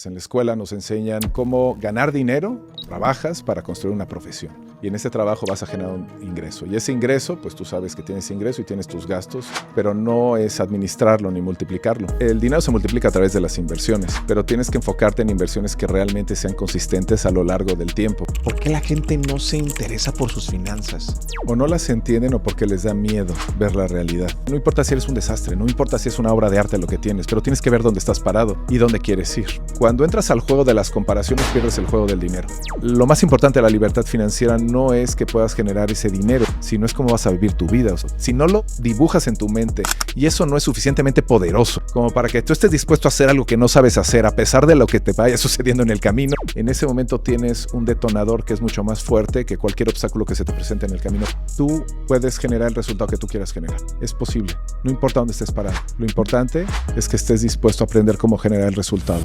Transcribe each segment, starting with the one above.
En la escuela nos enseñan cómo ganar dinero, trabajas para construir una profesión. Y en ese trabajo vas a generar un ingreso. Y ese ingreso, pues tú sabes que tienes ingreso y tienes tus gastos, pero no es administrarlo ni multiplicarlo. El dinero se multiplica a través de las inversiones, pero tienes que enfocarte en inversiones que realmente sean consistentes a lo largo del tiempo. ¿Por qué la gente no se interesa por sus finanzas? O no las entienden o porque les da miedo ver la realidad. No importa si eres un desastre, no importa si es una obra de arte lo que tienes, pero tienes que ver dónde estás parado y dónde quieres ir. Cuando entras al juego de las comparaciones, pierdes el juego del dinero. Lo más importante de la libertad financiera no es que puedas generar ese dinero, sino es cómo vas a vivir tu vida. O sea, si no lo dibujas en tu mente y eso no es suficientemente poderoso como para que tú estés dispuesto a hacer algo que no sabes hacer a pesar de lo que te vaya sucediendo en el camino, en ese momento tienes un detonador que es mucho más fuerte que cualquier obstáculo que se te presente en el camino. Tú puedes generar el resultado que tú quieras generar. Es posible. No importa dónde estés parado. Lo importante es que estés dispuesto a aprender cómo generar el resultado.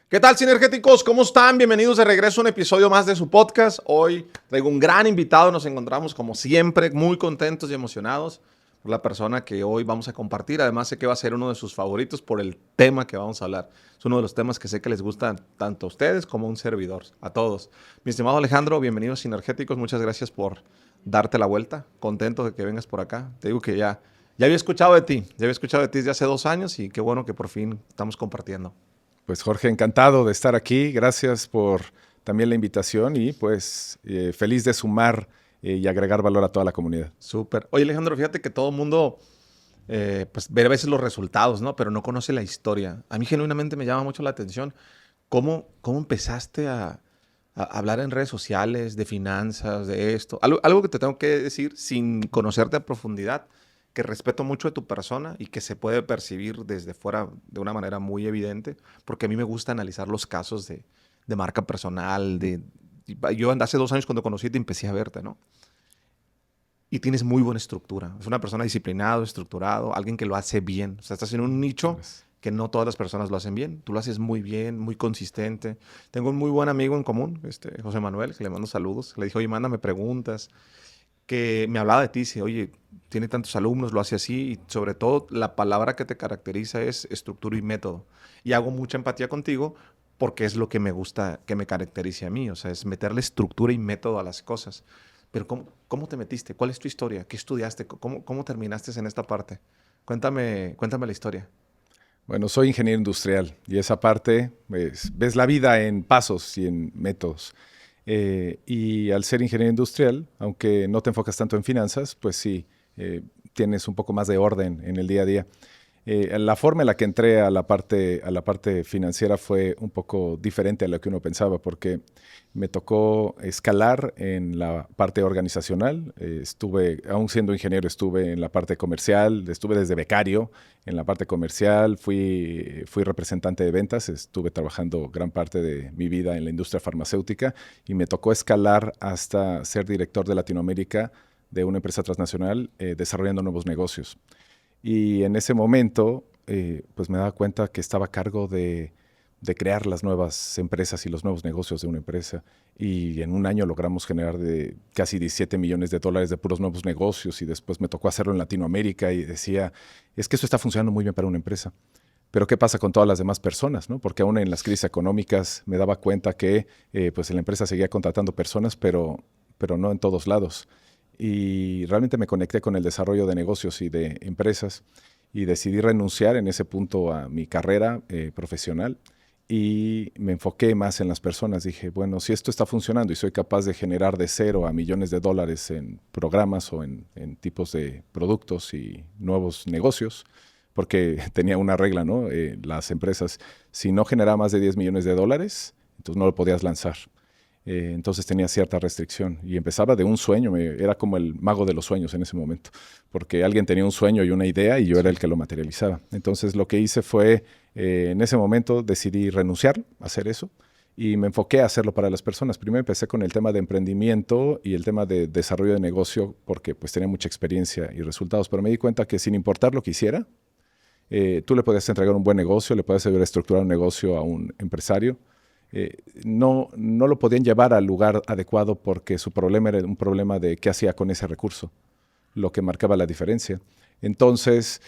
¿Qué tal, sinergéticos? ¿Cómo están? Bienvenidos de regreso a un episodio más de su podcast. Hoy traigo un gran invitado. Nos encontramos, como siempre, muy contentos y emocionados por la persona que hoy vamos a compartir. Además, sé que va a ser uno de sus favoritos por el tema que vamos a hablar. Es uno de los temas que sé que les gusta tanto a ustedes como a un servidor, a todos. Mi estimado Alejandro, bienvenidos, sinergéticos. Muchas gracias por darte la vuelta. Contento de que vengas por acá. Te digo que ya había escuchado de ti. Ya había escuchado de ti desde hace 2 años y qué bueno que por fin estamos compartiendo. Pues Jorge, encantado de estar aquí. Gracias por también la invitación y pues feliz de sumar y agregar valor a toda la comunidad. Súper. Oye, Alejandro, fíjate que todo el mundo pues ve a veces los resultados, ¿no? Pero no conoce la historia. A mí genuinamente me llama mucho la atención cómo empezaste a hablar en redes sociales de finanzas, de esto. Algo que te tengo que decir sin conocerte a profundidad, que respeto mucho de tu persona y que se puede percibir desde fuera de una manera muy evidente, porque a mí me gusta analizar los casos de marca personal. Yo hace 2 años cuando conocí te empecé a verte, ¿no? Y tienes muy buena estructura. Es una persona disciplinado, estructurado, alguien que lo hace bien. O sea, estás en un nicho que no todas las personas lo hacen bien. Tú lo haces muy bien, muy consistente. Tengo un muy buen amigo en común, José Manuel, que le mando saludos. Le dije, oye, mándame preguntas. Que me hablaba de ti, dice, oye, tiene tantos alumnos, lo hace así, y sobre todo la palabra que te caracteriza es estructura y método. Y hago mucha empatía contigo porque es lo que me gusta que me caracterice a mí, o sea, es meterle estructura y método a las cosas. Pero ¿cómo te metiste? ¿Cuál es tu historia? ¿Qué estudiaste? ¿Cómo terminaste en esta parte? Cuéntame la historia. Bueno, soy ingeniero industrial y esa parte, pues, ves la vida en pasos y en métodos. Y al ser ingeniero industrial, aunque no te enfocas tanto en finanzas, pues sí, tienes un poco más de orden en el día a día. La forma en la que entré a la parte financiera fue un poco diferente a lo que uno pensaba, porque me tocó escalar en la parte organizacional. Aún siendo ingeniero, estuve en la parte comercial, estuve desde becario en la parte comercial, fui representante de ventas, estuve trabajando gran parte de mi vida en la industria farmacéutica y me tocó escalar hasta ser director de Latinoamérica de una empresa transnacional desarrollando nuevos negocios. Y en ese momento, pues me daba cuenta que estaba a cargo de crear las nuevas empresas y los nuevos negocios de una empresa. Y en un año logramos generar de casi $17 millones de puros nuevos negocios. Y después me tocó hacerlo en Latinoamérica y decía, es que eso está funcionando muy bien para una empresa. Pero ¿qué pasa con todas las demás personas, ¿no? Porque aún en las crisis económicas me daba cuenta que pues la empresa seguía contratando personas, pero no en todos lados. Y realmente me conecté con el desarrollo de negocios y de empresas y decidí renunciar en ese punto a mi carrera profesional y me enfoqué más en las personas. Dije, bueno, si esto está funcionando y soy capaz de generar de $0 a millones en programas o en tipos de productos y nuevos negocios, porque tenía una regla, ¿no? Las empresas, si no generaba más de $10 millones, entonces no lo podías lanzar. Entonces tenía cierta restricción y empezaba de un sueño, era como el mago de los sueños en ese momento, porque alguien tenía un sueño y una idea y yo era el que lo materializaba. Entonces lo que hice fue, en ese momento decidí renunciar a hacer eso y me enfoqué a hacerlo para las personas. Primero empecé con el tema de emprendimiento y el tema de desarrollo de negocio porque pues tenía mucha experiencia y resultados, pero me di cuenta que sin importar lo que hiciera, Tú le podías entregar un buen negocio, le podías ayudar a estructurar un negocio a un empresario. No lo podían llevar al lugar adecuado porque su problema era un problema de qué hacía con ese recurso, lo que marcaba la diferencia. Entonces,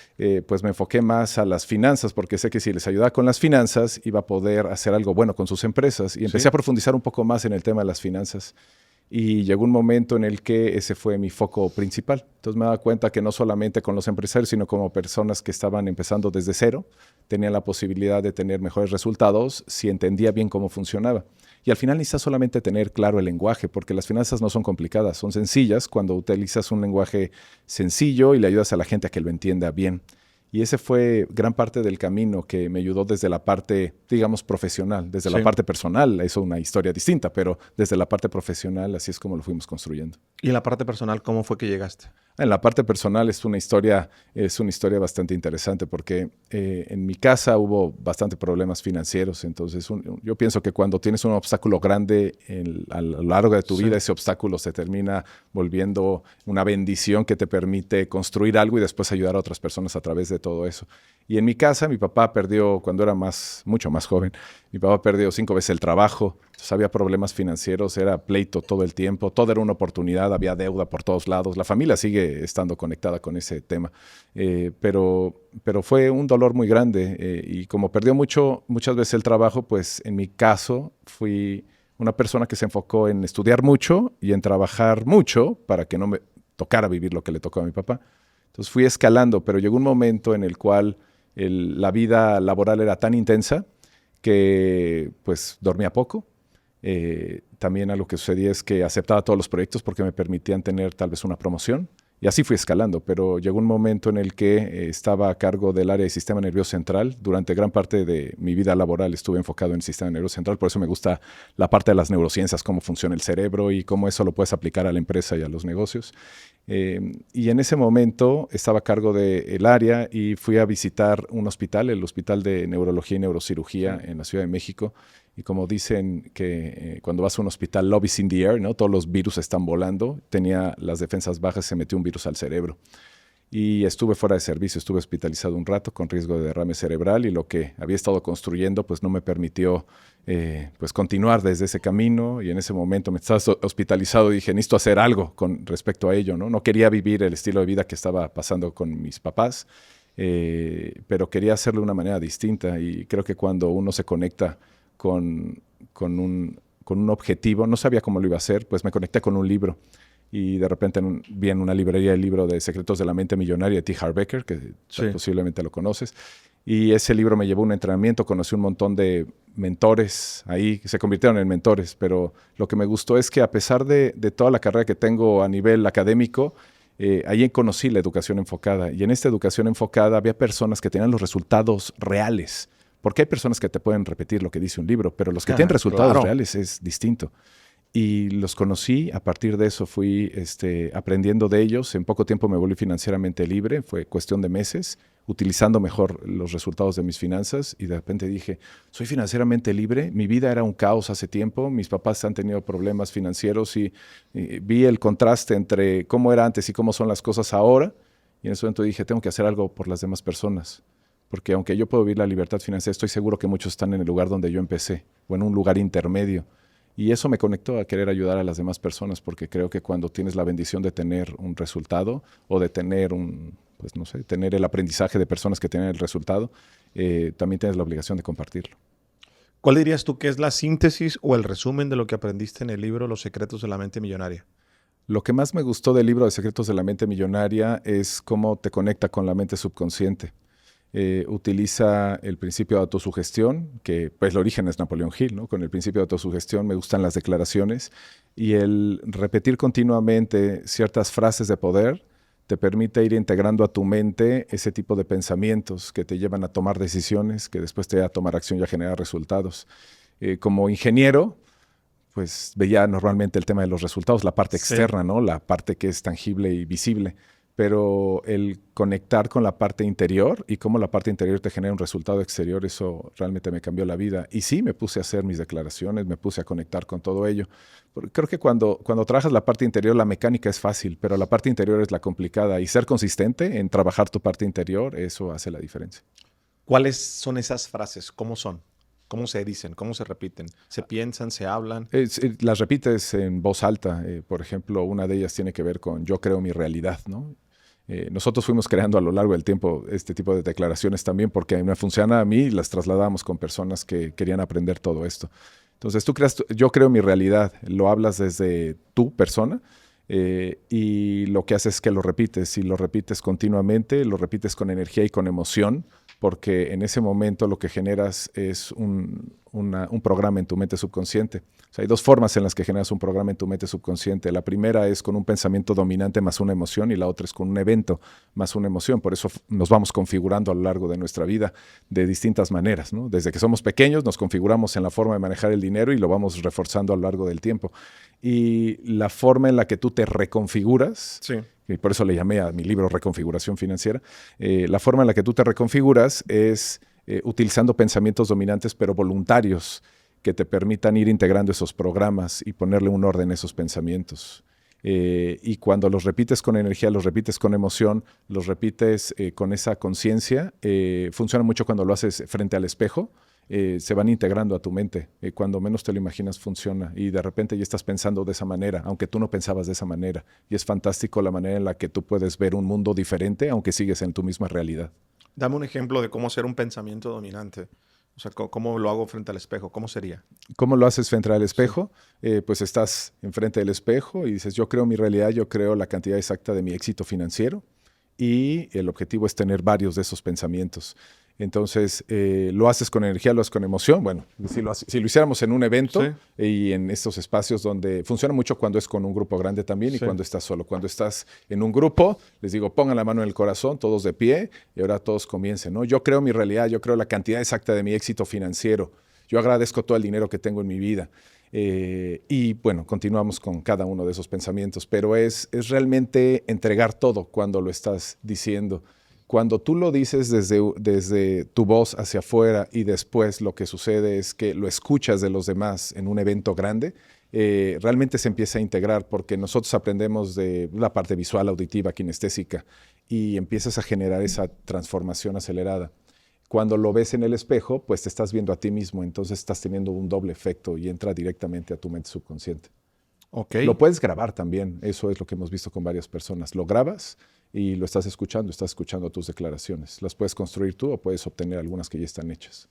pues me enfoqué más a las finanzas porque sé que si les ayudaba con las finanzas iba a poder hacer algo bueno con sus empresas y empecé a profundizar un poco más en el tema de las finanzas. Y llegó un momento en el que ese fue mi foco principal. Entonces me daba cuenta que no solamente con los empresarios, sino como personas que estaban empezando desde cero, tenían la posibilidad de tener mejores resultados si entendía bien cómo funcionaba. Y al final necesitas solamente tener claro el lenguaje, porque las finanzas no son complicadas, son sencillas cuando utilizas un lenguaje sencillo y le ayudas a la gente a que lo entienda bien. Y ese fue gran parte del camino que me ayudó desde la parte, digamos, profesional. Desde la parte personal, eso es una historia distinta, pero desde la parte profesional así es como lo fuimos construyendo. ¿Y en la parte personal cómo fue que llegaste? En la parte personal es una historia bastante interesante porque en mi casa hubo bastante problemas financieros. Entonces, yo pienso que cuando tienes un obstáculo grande a lo largo de tu vida, ese obstáculo se termina volviendo una bendición que te permite construir algo y después ayudar a otras personas a través de todo eso. Y en mi casa, mi papá perdió, cuando era mucho más joven, mi papá perdió 5 veces el trabajo. Entonces había problemas financieros, era pleito todo el tiempo, todo era una oportunidad, había deuda por todos lados. La familia sigue estando conectada con ese tema, pero fue un dolor muy grande y como perdió muchas veces el trabajo, pues en mi caso fui una persona que se enfocó en estudiar mucho y en trabajar mucho para que no me tocara vivir lo que le tocó a mi papá. Entonces fui escalando, pero llegó un momento en el cual la vida laboral era tan intensa que pues dormía poco. También algo que sucedía es que aceptaba todos los proyectos porque me permitían tener tal vez una promoción. Y así fui escalando, pero llegó un momento en el que estaba a cargo del área de sistema nervioso central. Durante gran parte de mi vida laboral estuve enfocado en el sistema nervioso central, por eso me gusta la parte de las neurociencias, cómo funciona el cerebro y cómo eso lo puedes aplicar a la empresa y a los negocios. Y en ese momento estaba a cargo del área y fui a visitar un hospital, el Hospital de Neurología y Neurocirugía en la Ciudad de México. Y como dicen que cuando vas a un hospital, love is in the air, ¿no? Todos los virus están volando. Tenía las defensas bajas, se metió un virus al cerebro. Y estuve fuera de servicio, estuve hospitalizado un rato con riesgo de derrame cerebral y lo que había estado construyendo pues no me permitió pues continuar desde ese camino. Y en ese momento me estaba hospitalizado y dije, necesito hacer algo con respecto a ello, ¿no? No quería vivir el estilo de vida que estaba pasando con mis papás, pero quería hacerlo de una manera distinta. Y creo que cuando uno se conecta con un objetivo, no sabía cómo lo iba a hacer, pues me conecté con un libro y de repente vi en una librería el libro de Secretos de la Mente Millonaria de T. Harv Eker, que posiblemente lo conoces, y ese libro me llevó a un entrenamiento, conocí un montón de mentores ahí, que se convirtieron en mentores, pero lo que me gustó es que a pesar de toda la carrera que tengo a nivel académico, ahí conocí la educación enfocada y en esta educación enfocada había personas que tenían los resultados reales. Porque hay personas que te pueden repetir lo que dice un libro, pero los que tienen resultados reales es distinto. Y los conocí, a partir de eso fui aprendiendo de ellos. En poco tiempo me volví financieramente libre, fue cuestión de meses, utilizando mejor los resultados de mis finanzas. Y de repente dije, soy financieramente libre, mi vida era un caos hace tiempo, mis papás han tenido problemas financieros y vi el contraste entre cómo era antes y cómo son las cosas ahora. Y en ese momento dije, tengo que hacer algo por las demás personas. Porque aunque yo puedo vivir la libertad financiera, estoy seguro que muchos están en el lugar donde yo empecé o en un lugar intermedio. Y eso me conectó a querer ayudar a las demás personas porque creo que cuando tienes la bendición de tener un resultado o de tener tener el aprendizaje de personas que tienen el resultado, también tienes la obligación de compartirlo. ¿Cuál dirías tú que es la síntesis o el resumen de lo que aprendiste en el libro Los Secretos de la Mente Millonaria? Lo que más me gustó del libro de Secretos de la Mente Millonaria es cómo te conecta con la mente subconsciente. Utiliza el principio de autosugestión, que pues el origen es Napoleón Hill, ¿no? Con el principio de autosugestión me gustan las declaraciones y el repetir continuamente ciertas frases de poder te permite ir integrando a tu mente ese tipo de pensamientos que te llevan a tomar decisiones, que después te llevan a tomar acción y a generar resultados. Como ingeniero, pues veía normalmente el tema de los resultados, la parte externa, ¿no? La parte que es tangible y visible. pero el conectar con la parte interior y cómo la parte interior te genera un resultado exterior, eso realmente me cambió la vida. Y sí, me puse a hacer mis declaraciones, me puse a conectar con todo ello. Porque creo que cuando trabajas la parte interior, la mecánica es fácil, pero la parte interior es la complicada. Y ser consistente en trabajar tu parte interior, eso hace la diferencia. ¿Cuáles son esas frases? ¿Cómo son? ¿Cómo se dicen? ¿Cómo se repiten? ¿Se piensan? ¿Se hablan? Las repites en voz alta. Por ejemplo, una de ellas tiene que ver con yo creo mi realidad, ¿no? Nosotros fuimos creando a lo largo del tiempo este tipo de declaraciones también porque me funciona a mí y las trasladamos con personas que querían aprender todo esto. Entonces, yo creo mi realidad, lo hablas desde tu persona y lo que haces es que lo repites y lo repites continuamente, lo repites con energía y con emoción, porque en ese momento lo que generas es un programa en tu mente subconsciente. O sea, hay dos formas en las que generas un programa en tu mente subconsciente. La primera es con un pensamiento dominante más una emoción y la otra es con un evento más una emoción. Por eso nos vamos configurando a lo largo de nuestra vida de distintas maneras, ¿no? Desde que somos pequeños nos configuramos en la forma de manejar el dinero y lo vamos reforzando a lo largo del tiempo. Y la forma en la que tú te reconfiguras, Sí. y por eso le llamé a mi libro Reconfiguración Financiera, la forma en la que tú te reconfiguras es utilizando pensamientos dominantes pero voluntarios que te permitan ir integrando esos programas y ponerle un orden a esos pensamientos. Y cuando los repites con energía, los repites con emoción, los repites con esa conciencia, funciona mucho cuando lo haces frente al espejo. Se van integrando a tu mente. Cuando menos te lo imaginas funciona y de repente ya estás pensando de esa manera, aunque tú no pensabas de esa manera. Y es fantástico la manera en la que tú puedes ver un mundo diferente, aunque sigues en tu misma realidad. Dame un ejemplo de cómo hacer un pensamiento dominante. O sea, ¿cómo lo hago frente al espejo? ¿Cómo sería? ¿Cómo lo haces frente al espejo? Pues estás enfrente del espejo y dices, yo creo mi realidad, yo creo la cantidad exacta de mi éxito financiero y el objetivo es tener varios de esos pensamientos. Entonces, lo haces con energía, lo haces con emoción. Bueno, si lo hiciéramos en un evento Sí. y en estos espacios donde funciona mucho cuando es con un grupo grande también y Sí. cuando estás solo. Cuando estás en un grupo, les digo, pongan la mano en el corazón, todos de pie y ahora todos comiencen, ¿no? Yo creo mi realidad, yo creo la cantidad exacta de mi éxito financiero. Yo agradezco todo el dinero que tengo en mi vida. Y bueno, continuamos con cada uno de esos pensamientos, pero es realmente entregar todo cuando lo estás diciendo. Cuando tú lo dices desde tu voz hacia afuera y después lo que sucede es que lo escuchas de los demás en un evento grande, realmente se empieza a integrar porque nosotros aprendemos de la parte visual, auditiva, kinestésica y empiezas a generar esa transformación acelerada. Cuando lo ves en el espejo, pues te estás viendo a ti mismo, entonces estás teniendo un doble efecto y entra directamente a tu mente subconsciente. Ok. Lo puedes grabar también, eso es lo que hemos visto con varias personas. Lo grabas y lo estás escuchando tus declaraciones. Las puedes construir tú o puedes obtener algunas que ya están hechas.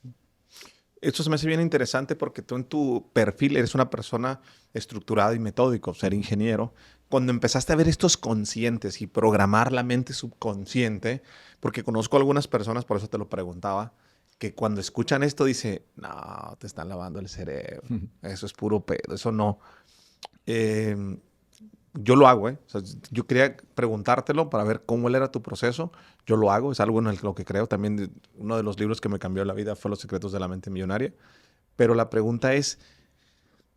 Esto se me hace bien interesante porque tú en tu perfil eres una persona estructurada y metódico, ser ingeniero. Cuando empezaste a ver estos conscientes y programar la mente subconsciente, porque conozco algunas personas, por eso te lo preguntaba, que cuando escuchan esto dice, no, te están lavando el cerebro, eso es puro pedo, eso no. Eh, yo lo hago, ¿eh? O sea, yo quería preguntártelo para ver cómo era tu proceso. Yo lo hago, es algo en lo que creo. También uno de los libros que me cambió la vida fue Los secretos de la mente millonaria. Pero la pregunta es,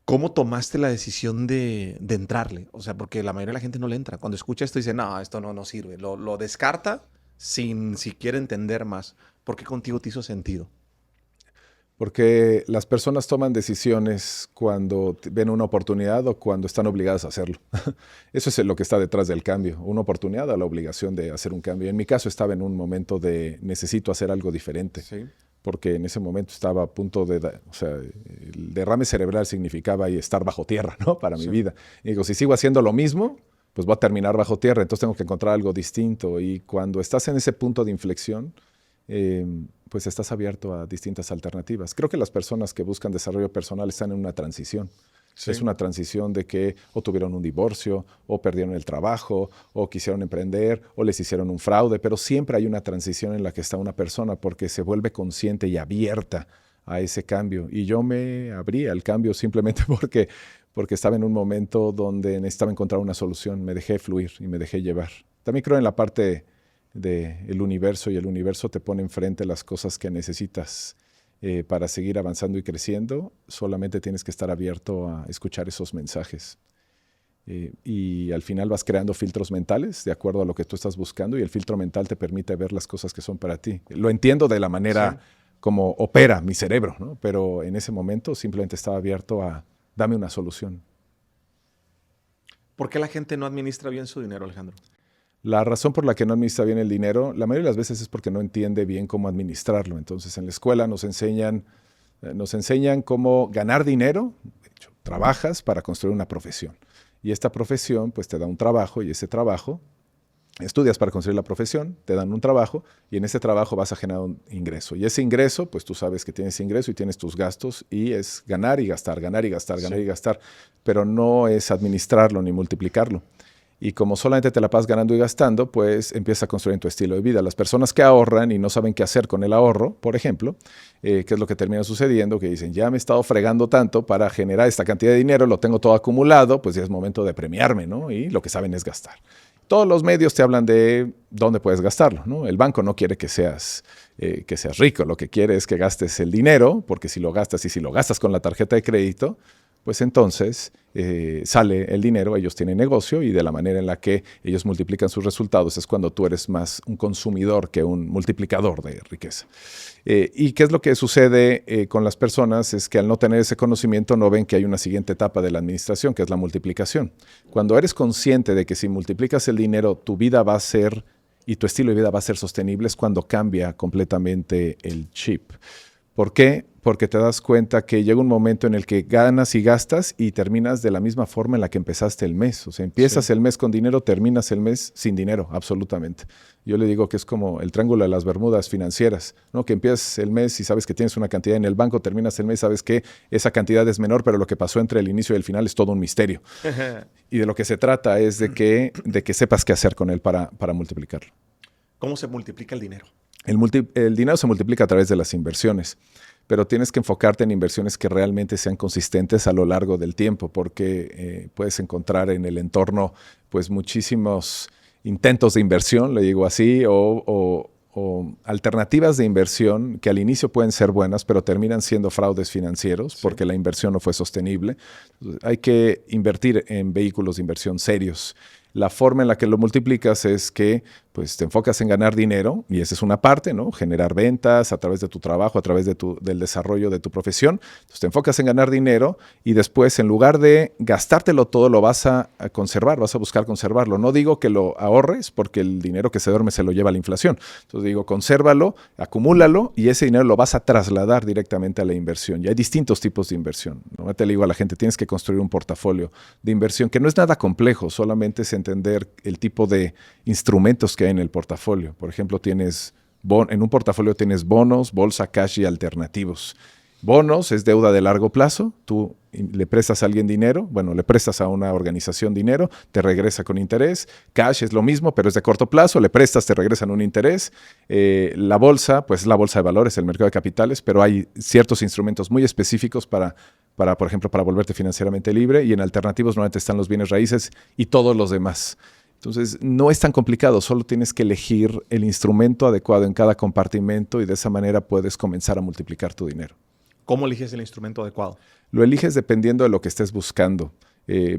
¿cómo tomaste la decisión de entrarle? O sea, porque la mayoría de la gente no le entra. Cuando escucha esto dice, no, esto no sirve. Lo descarta sin siquiera entender más. ¿Por qué contigo te hizo sentido? Porque las personas toman decisiones cuando ven una oportunidad o cuando están obligadas a hacerlo. Eso es lo que está detrás del cambio, una oportunidad o la obligación de hacer un cambio. En mi caso estaba en un momento de necesito hacer algo diferente, Sí. porque en ese momento estaba a punto de, o sea, el derrame cerebral significaba estar bajo tierra, ¿no? Para mi vida. Y digo, si sigo haciendo lo mismo, pues voy a terminar bajo tierra, entonces tengo que encontrar algo distinto. Y cuando estás en ese punto de inflexión, pues estás abierto a distintas alternativas. Creo que las personas que buscan desarrollo personal están en una transición. Sí. Es una transición de que o tuvieron un divorcio, o perdieron el trabajo, o quisieron emprender, o les hicieron un fraude, pero siempre hay una transición en la que está una persona porque se vuelve consciente y abierta a ese cambio. Y yo me abrí al cambio simplemente porque estaba en un momento donde necesitaba encontrar una solución. Me dejé fluir y me dejé llevar. También creo en la parte del universo y el universo te pone enfrente las cosas que necesitas para seguir avanzando y creciendo. Solamente tienes que estar abierto a escuchar esos mensajes. Y al final vas creando filtros mentales de acuerdo a lo que tú estás buscando y el filtro mental te permite ver las cosas que son para ti. Lo entiendo de la manera como opera mi cerebro, ¿no? Pero en ese momento simplemente estaba abierto a dame una solución. ¿Por qué la gente no administra bien su dinero, Alejandro? La razón por la que no administra bien el dinero, la mayoría de las veces es porque no entiende bien cómo administrarlo. Entonces, en la escuela nos enseñan cómo ganar dinero. De hecho, trabajas para construir una profesión. Y esta profesión, pues, te da un trabajo y ese trabajo, estudias para construir la profesión, te dan un trabajo y en ese trabajo vas a generar un ingreso. Y ese ingreso, pues tú sabes que tienes ingreso y tienes tus gastos y es ganar y gastar, ganar y gastar, ganar y gastar. Pero no es administrarlo ni multiplicarlo. Y como solamente te la pasas ganando y gastando, pues empiezas a construir tu estilo de vida. Las personas que ahorran y no saben qué hacer con el ahorro, por ejemplo, ¿qué es lo que termina sucediendo? Que dicen, ya me he estado fregando tanto para generar esta cantidad de dinero, lo tengo todo acumulado, pues ya es momento de premiarme, ¿no? Y lo que saben es gastar. Todos los medios te hablan de dónde puedes gastarlo, ¿no? El banco no quiere que seas rico, lo que quiere es que gastes el dinero, porque si lo gastas con la tarjeta de crédito, pues entonces sale el dinero, ellos tienen negocio y de la manera en la que ellos multiplican sus resultados es cuando tú eres más un consumidor que un multiplicador de riqueza. ¿Y qué es lo que sucede con las personas? Es que al no tener ese conocimiento no ven que hay una siguiente etapa de la administración, que es la multiplicación. Cuando eres consciente de que si multiplicas el dinero, tu vida va a ser y tu estilo de vida va a ser sostenible, es cuando cambia completamente el chip. ¿Por qué? Porque te das cuenta que llega un momento en el que ganas y gastas y terminas de la misma forma en la que empezaste el mes. O sea, empiezas el mes con dinero, terminas el mes sin dinero, absolutamente. Yo le digo que es como el triángulo de las Bermudas financieras, ¿no? Que empiezas el mes y sabes que tienes una cantidad en el banco, terminas el mes, sabes que esa cantidad es menor, pero lo que pasó entre el inicio y el final es todo un misterio. Y de lo que se trata es de que sepas qué hacer con él para multiplicarlo. ¿Cómo se multiplica el dinero? El dinero se multiplica a través de las inversiones, pero tienes que enfocarte en inversiones que realmente sean consistentes a lo largo del tiempo, porque puedes encontrar en el entorno pues muchísimos intentos de inversión, le digo así, o alternativas de inversión que al inicio pueden ser buenas, pero terminan siendo fraudes financieros porque la inversión no fue sostenible. Entonces, hay que invertir en vehículos de inversión serios. La forma en la que lo multiplicas es que pues, te enfocas en ganar dinero, y esa es una parte, ¿no? Generar ventas a través de tu trabajo, a través del desarrollo de tu profesión. Entonces te enfocas en ganar dinero y después, en lugar de gastártelo todo, lo vas a conservar, vas a buscar conservarlo. No digo que lo ahorres, porque el dinero que se duerme se lo lleva la inflación. Entonces digo, consérvalo, acumúlalo y ese dinero lo vas a trasladar directamente a la inversión. Y hay distintos tipos de inversión. ¿No? Te le digo a la gente, tienes que construir un portafolio de inversión que no es nada complejo, solamente es entender el tipo de instrumentos que hay en el portafolio. Por ejemplo, en un portafolio tienes bonos, bolsa, cash y alternativos. Bonos es deuda de largo plazo. Tú le prestas a alguien dinero, le prestas a una organización dinero, te regresa con interés. Cash es lo mismo, pero es de corto plazo. Le prestas, te regresan un interés. La bolsa, pues es la bolsa de valores, el mercado de capitales, pero hay ciertos instrumentos muy específicos por ejemplo, para volverte financieramente libre. Y en alternativos normalmente están los bienes raíces y todos los demás. Entonces, no es tan complicado, solo tienes que elegir el instrumento adecuado en cada compartimento y de esa manera puedes comenzar a multiplicar tu dinero. ¿Cómo eliges el instrumento adecuado? Lo eliges dependiendo de lo que estés buscando.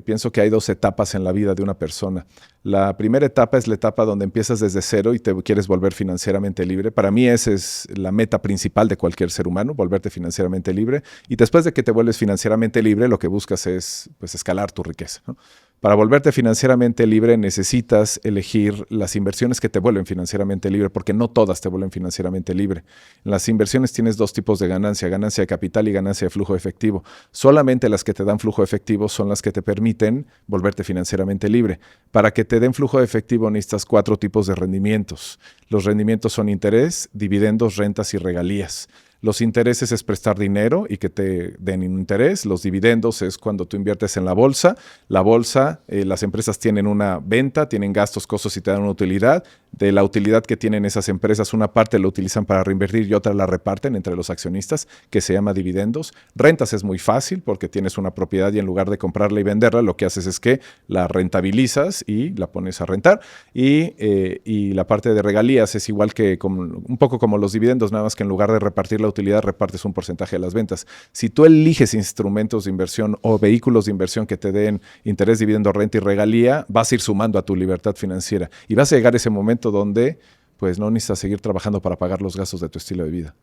Pienso que hay 2 etapas en la vida de una persona. La primera etapa es la etapa donde empiezas desde cero y te quieres volver financieramente libre. Para mí esa es la meta principal de cualquier ser humano, volverte financieramente libre. Y después de que te vuelves financieramente libre, lo que buscas es pues, escalar tu riqueza, ¿no? Para volverte financieramente libre necesitas elegir las inversiones que te vuelven financieramente libre, porque no todas te vuelven financieramente libre. En las inversiones tienes 2 tipos de ganancia de capital y ganancia de flujo efectivo. Solamente las que te dan flujo efectivo son las que te permiten volverte financieramente libre. Para que te den flujo de efectivo necesitas 4 tipos de rendimientos. Los rendimientos son interés, dividendos, rentas y regalías. Los intereses es prestar dinero y que te den un interés. Los dividendos es cuando tú inviertes en la bolsa. La bolsa, las empresas tienen una venta, tienen gastos, costos y te dan una utilidad. De la utilidad que tienen esas empresas, una parte la utilizan para reinvertir y otra la reparten entre los accionistas, que se llama dividendos. Rentas es muy fácil porque tienes una propiedad y en lugar de comprarla y venderla, lo que haces es que la rentabilizas y la pones a rentar. Y la parte de regalías es igual que un poco como los dividendos, nada más que en lugar de repartir la utilidad repartes un porcentaje de las ventas. Si tú eliges instrumentos de inversión o vehículos de inversión que te den interés, dividendo, renta y regalía, vas a ir sumando a tu libertad financiera. Y vas a llegar a ese momento donde pues no necesitas seguir trabajando para pagar los gastos de tu estilo de vida.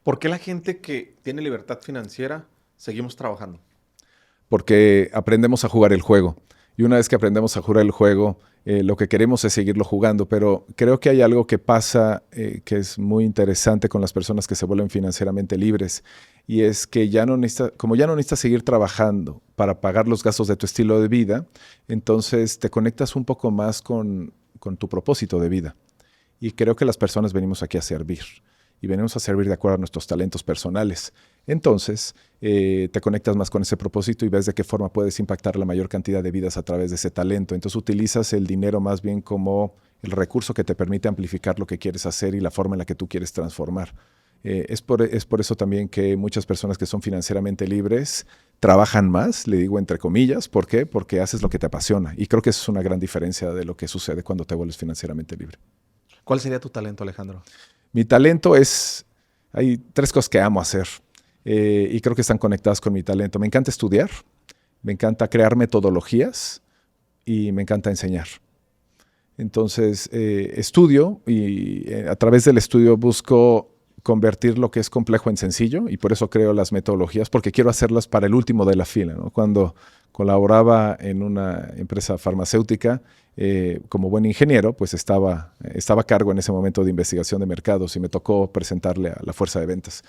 ¿Por qué la gente que tiene libertad financiera seguimos trabajando? Porque aprendemos a jugar el juego. Y una vez que aprendemos a jugar el juego, lo que queremos es seguirlo jugando. Pero creo que hay algo que pasa que es muy interesante con las personas que se vuelven financieramente libres. Y es que como ya no necesitas seguir trabajando para pagar los gastos de tu estilo de vida, entonces te conectas un poco más con tu propósito de vida. Y creo que las personas venimos aquí a servir. Y venimos a servir de acuerdo a nuestros talentos personales. Entonces, te conectas más con ese propósito y ves de qué forma puedes impactar la mayor cantidad de vidas a través de ese talento. Entonces, utilizas el dinero más bien como el recurso que te permite amplificar lo que quieres hacer y la forma en la que tú quieres transformar. Es por eso también que muchas personas que son financieramente libres trabajan más, le digo entre comillas. ¿Por qué? Porque haces lo que te apasiona. Y creo que eso es una gran diferencia de lo que sucede cuando te vuelves financieramente libre. ¿Cuál sería tu talento, Alejandro? Mi talento hay 3 cosas que amo hacer y creo que están conectadas con mi talento. Me encanta estudiar, me encanta crear metodologías y me encanta enseñar. Entonces, estudio y a través del estudio busco convertir lo que es complejo en sencillo y por eso creo las metodologías, porque quiero hacerlas para el último de la fila, ¿no? Cuando colaboraba en una empresa farmacéutica, como buen ingeniero, pues estaba a cargo en ese momento de investigación de mercados y me tocó presentarle a la fuerza de ventas.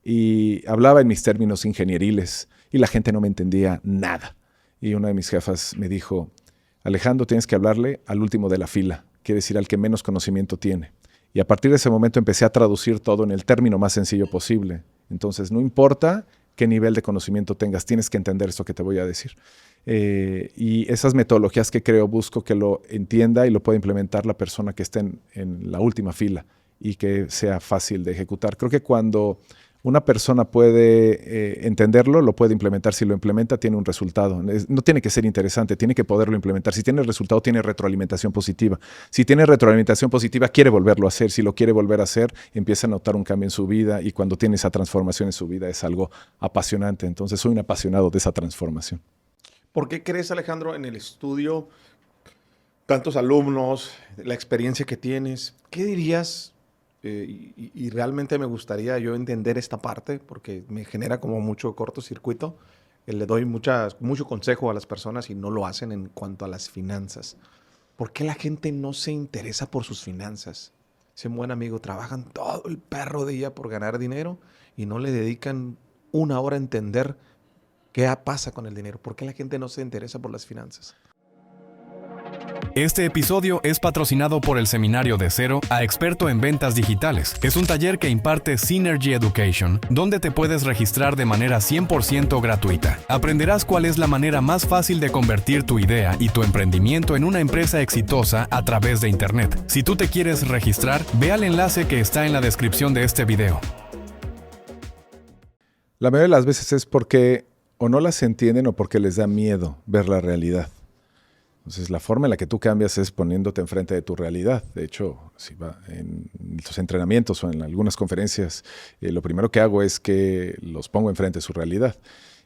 Y hablaba en mis términos ingenieriles y la gente no me entendía nada. Y una de mis jefas me dijo, Alejandro, tienes que hablarle al último de la fila, quiere decir al que menos conocimiento tiene. Y a partir de ese momento empecé a traducir todo en el término más sencillo posible. Entonces, no importa qué nivel de conocimiento tengas, tienes que entender esto que te voy a decir. Y esas metodologías que creo, busco que lo entienda y lo pueda implementar la persona que esté en la última fila y que sea fácil de ejecutar. Creo que cuando una persona puede entenderlo, lo puede implementar. Si lo implementa, tiene un resultado. No tiene que ser interesante, tiene que poderlo implementar. Si tiene el resultado, tiene retroalimentación positiva. Si tiene retroalimentación positiva, quiere volverlo a hacer. Si lo quiere volver a hacer, empieza a notar un cambio en su vida y cuando tiene esa transformación en su vida es algo apasionante. Entonces, soy un apasionado de esa transformación. ¿Por qué crees, Alejandro, en el estudio, tantos alumnos, la experiencia que tienes? ¿Qué dirías? Y realmente me gustaría yo entender esta parte porque me genera como mucho cortocircuito. Le doy mucho consejo a las personas y no lo hacen en cuanto a las finanzas. ¿Por qué la gente no se interesa por sus finanzas? Ese buen amigo, trabajan todo el perro día por ganar dinero y no le dedican una hora a entender qué pasa con el dinero. ¿Por qué la gente no se interesa por las finanzas? Este episodio es patrocinado por el Seminario de Cero a Experto en Ventas Digitales. Es un taller que imparte Synergy Education, donde te puedes registrar de manera 100% gratuita. Aprenderás cuál es la manera más fácil de convertir tu idea y tu emprendimiento en una empresa exitosa a través de Internet. Si tú te quieres registrar, ve al enlace que está en la descripción de este video. La mayoría de las veces es porque o no las entienden o porque les da miedo ver la realidad. Entonces, la forma en la que tú cambias es poniéndote enfrente de tu realidad. De hecho, si va en los entrenamientos o en algunas conferencias, lo primero que hago es que los pongo enfrente de su realidad.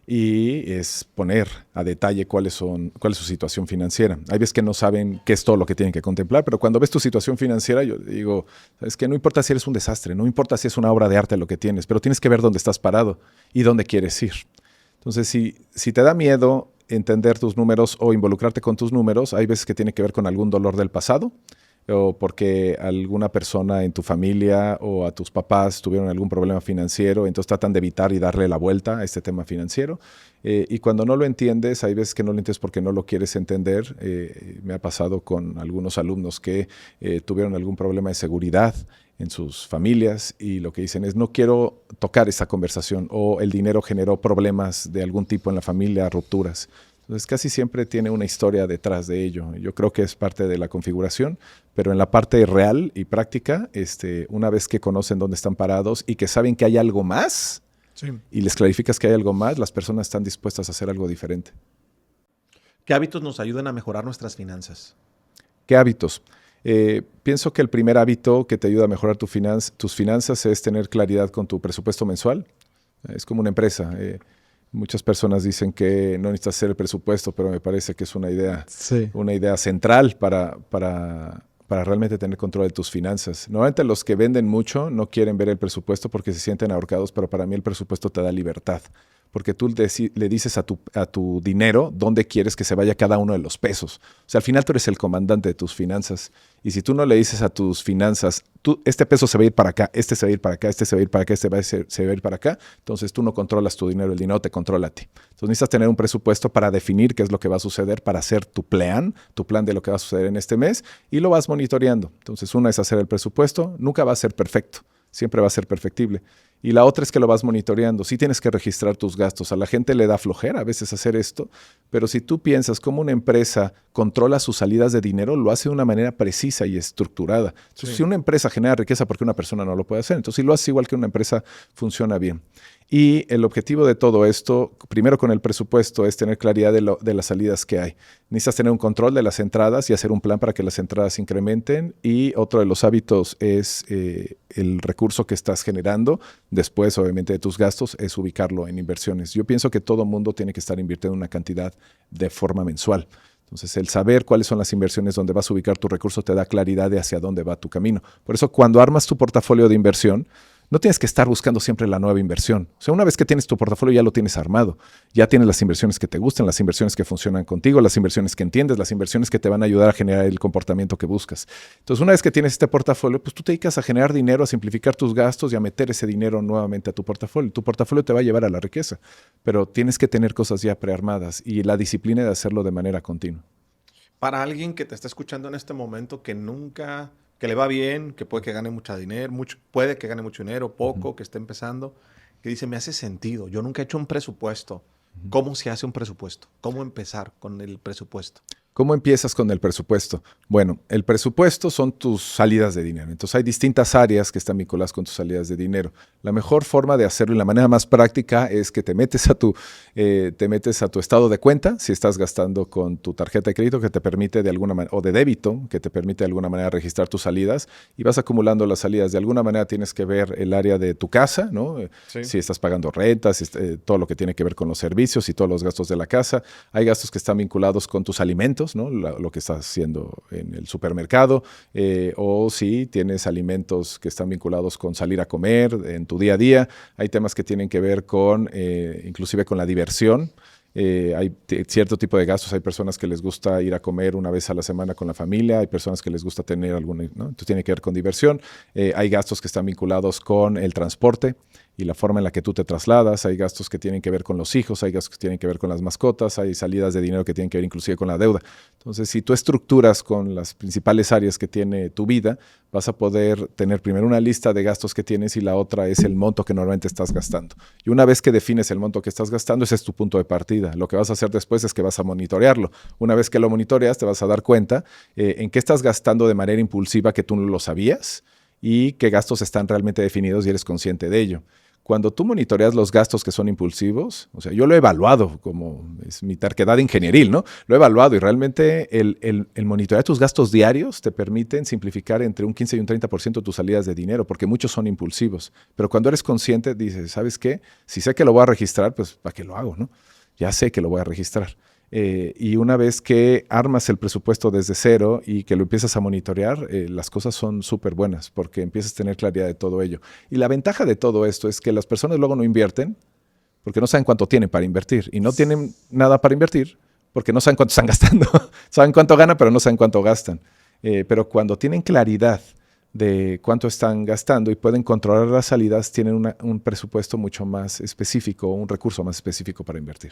Y es poner a detalle cuál es su situación financiera. Hay veces que no saben qué es todo lo que tienen que contemplar, pero cuando ves tu situación financiera, yo digo, es que no importa si eres un desastre, no importa si es una obra de arte lo que tienes, pero tienes que ver dónde estás parado y dónde quieres ir. Entonces, si te da miedo entender tus números o involucrarte con tus números, hay veces que tiene que ver con algún dolor del pasado o porque alguna persona en tu familia o a tus papás tuvieron algún problema financiero, entonces tratan de evitar y darle la vuelta a este tema financiero. Y cuando no lo entiendes, hay veces que no lo entiendes porque no lo quieres entender. Me ha pasado con algunos alumnos que tuvieron algún problema de seguridad en sus familias y lo que dicen es no quiero tocar esa conversación o el dinero generó problemas de algún tipo en la familia, rupturas. Entonces casi siempre tiene una historia detrás de ello. Yo creo que es parte de la configuración, pero en la parte real y práctica, una vez que conocen dónde están parados y que saben que hay algo más sí, y les clarificas que hay algo más, las personas están dispuestas a hacer algo diferente. ¿Qué hábitos nos ayudan a mejorar nuestras finanzas? ¿Qué hábitos? Pienso que el primer hábito que te ayuda a mejorar tus finanzas es tener claridad con tu presupuesto mensual. Es como una empresa. Muchas personas dicen que no necesitas hacer el presupuesto, pero me parece que es una idea central para realmente tener control de tus finanzas. Normalmente los que venden mucho no quieren ver el presupuesto porque se sienten ahorcados, pero para mí el presupuesto te da libertad. Porque tú le dices a tu dinero dónde quieres que se vaya cada uno de los pesos. O sea, al final tú eres el comandante de tus finanzas. Y si tú no le dices a tus finanzas, este peso se va a ir para acá, este se va a ir para acá, este se va a ir para acá, se va a ir para acá, entonces tú no controlas tu dinero, el dinero te controla a ti. Entonces necesitas tener un presupuesto para definir qué es lo que va a suceder, para hacer tu plan de lo que va a suceder en este mes, y lo vas monitoreando. Entonces una es hacer el presupuesto, nunca va a ser perfecto, siempre va a ser perfectible. Y la otra es que lo vas monitoreando. Sí tienes que registrar tus gastos. A la gente le da flojera a veces hacer esto, pero si tú piensas cómo una empresa controla sus salidas de dinero, lo hace de una manera precisa y estructurada. Entonces, si una empresa genera riqueza, ¿por qué una persona no lo puede hacer? Entonces, si lo haces igual que una empresa, funciona bien. Y el objetivo de todo esto, primero con el presupuesto, es tener claridad de las salidas que hay. Necesitas tener un control de las entradas y hacer un plan para que las entradas incrementen. Y otro de los hábitos es el recurso que estás generando después, obviamente, de tus gastos, es ubicarlo en inversiones. Yo pienso que todo mundo tiene que estar invirtiendo una cantidad de forma mensual. Entonces, el saber cuáles son las inversiones donde vas a ubicar tu recurso te da claridad de hacia dónde va tu camino. Por eso, cuando armas tu portafolio de inversión, no tienes que estar buscando siempre la nueva inversión. O sea, una vez que tienes tu portafolio ya lo tienes armado. Ya tienes las inversiones que te gustan, las inversiones que funcionan contigo, las inversiones que entiendes, las inversiones que te van a ayudar a generar el comportamiento que buscas. Entonces, una vez que tienes este portafolio, pues tú te dedicas a generar dinero, a simplificar tus gastos y a meter ese dinero nuevamente a tu portafolio. Tu portafolio te va a llevar a la riqueza, pero tienes que tener cosas ya prearmadas y la disciplina de hacerlo de manera continua. Para alguien que te está escuchando en este momento que le va bien, que puede que gane mucho dinero, puede que gane mucho dinero, poco, que esté empezando, que dice, me hace sentido, yo nunca he hecho un presupuesto. ¿Cómo se hace un presupuesto? ¿Cómo empezar con el presupuesto? ¿Cómo empiezas con el presupuesto? Bueno, el presupuesto son tus salidas de dinero. Entonces hay distintas áreas que están vinculadas con tus salidas de dinero. La mejor forma de hacerlo y la manera más práctica es que te metes a tu estado de cuenta, si estás gastando con tu tarjeta de crédito que te permite de alguna manera, o de débito, que te permite de alguna manera registrar tus salidas y vas acumulando las salidas. De alguna manera tienes que ver el área de tu casa, ¿no? Sí. Si estás pagando rentas, todo lo que tiene que ver con los servicios y todos los gastos de la casa. Hay gastos que están vinculados con tus alimentos, ¿no? Lo que estás haciendo en el supermercado, o si tienes alimentos que están vinculados con salir a comer en tu día a día. Hay temas que tienen que ver con, inclusive con la diversión. Hay cierto tipo de gastos. Hay personas que les gusta ir a comer una vez a la semana con la familia, hay personas que les gusta tener alguna, ¿no? Entonces tiene que ver con diversión. Hay gastos que están vinculados con el transporte y la forma en la que tú te trasladas. Hay gastos que tienen que ver con los hijos, hay gastos que tienen que ver con las mascotas, hay salidas de dinero que tienen que ver inclusive con la deuda. Entonces, si tú estructuras con las principales áreas que tiene tu vida, vas a poder tener primero una lista de gastos que tienes y la otra es el monto que normalmente estás gastando. Y una vez que defines el monto que estás gastando, ese es tu punto de partida. Lo que vas a hacer después es que vas a monitorearlo. Una vez que lo monitoreas, te vas a dar cuenta en qué estás gastando de manera impulsiva que tú no lo sabías y qué gastos están realmente definidos y eres consciente de ello. Cuando tú monitoreas los gastos que son impulsivos, o sea, yo lo he evaluado, como es mi terquedad ingenieril, ¿no? Lo he evaluado y realmente el monitorear tus gastos diarios te permiten simplificar entre un 15 y un 30% tus salidas de dinero, porque muchos son impulsivos. Pero cuando eres consciente, dices, ¿sabes qué? Si sé que lo voy a registrar, pues ¿para qué lo hago, no? Ya sé que lo voy a registrar. Y una vez que armas el presupuesto desde cero y que lo empiezas a monitorear, las cosas son súper buenas porque empiezas a tener claridad de todo ello. Y la ventaja de todo esto es que las personas luego no invierten porque no saben cuánto tienen para invertir y no tienen nada para invertir porque no saben cuánto están gastando. Saben cuánto ganan, pero no saben cuánto gastan. Pero cuando tienen claridad de cuánto están gastando y pueden controlar las salidas, tienen un presupuesto mucho más específico, un recurso más específico para invertir.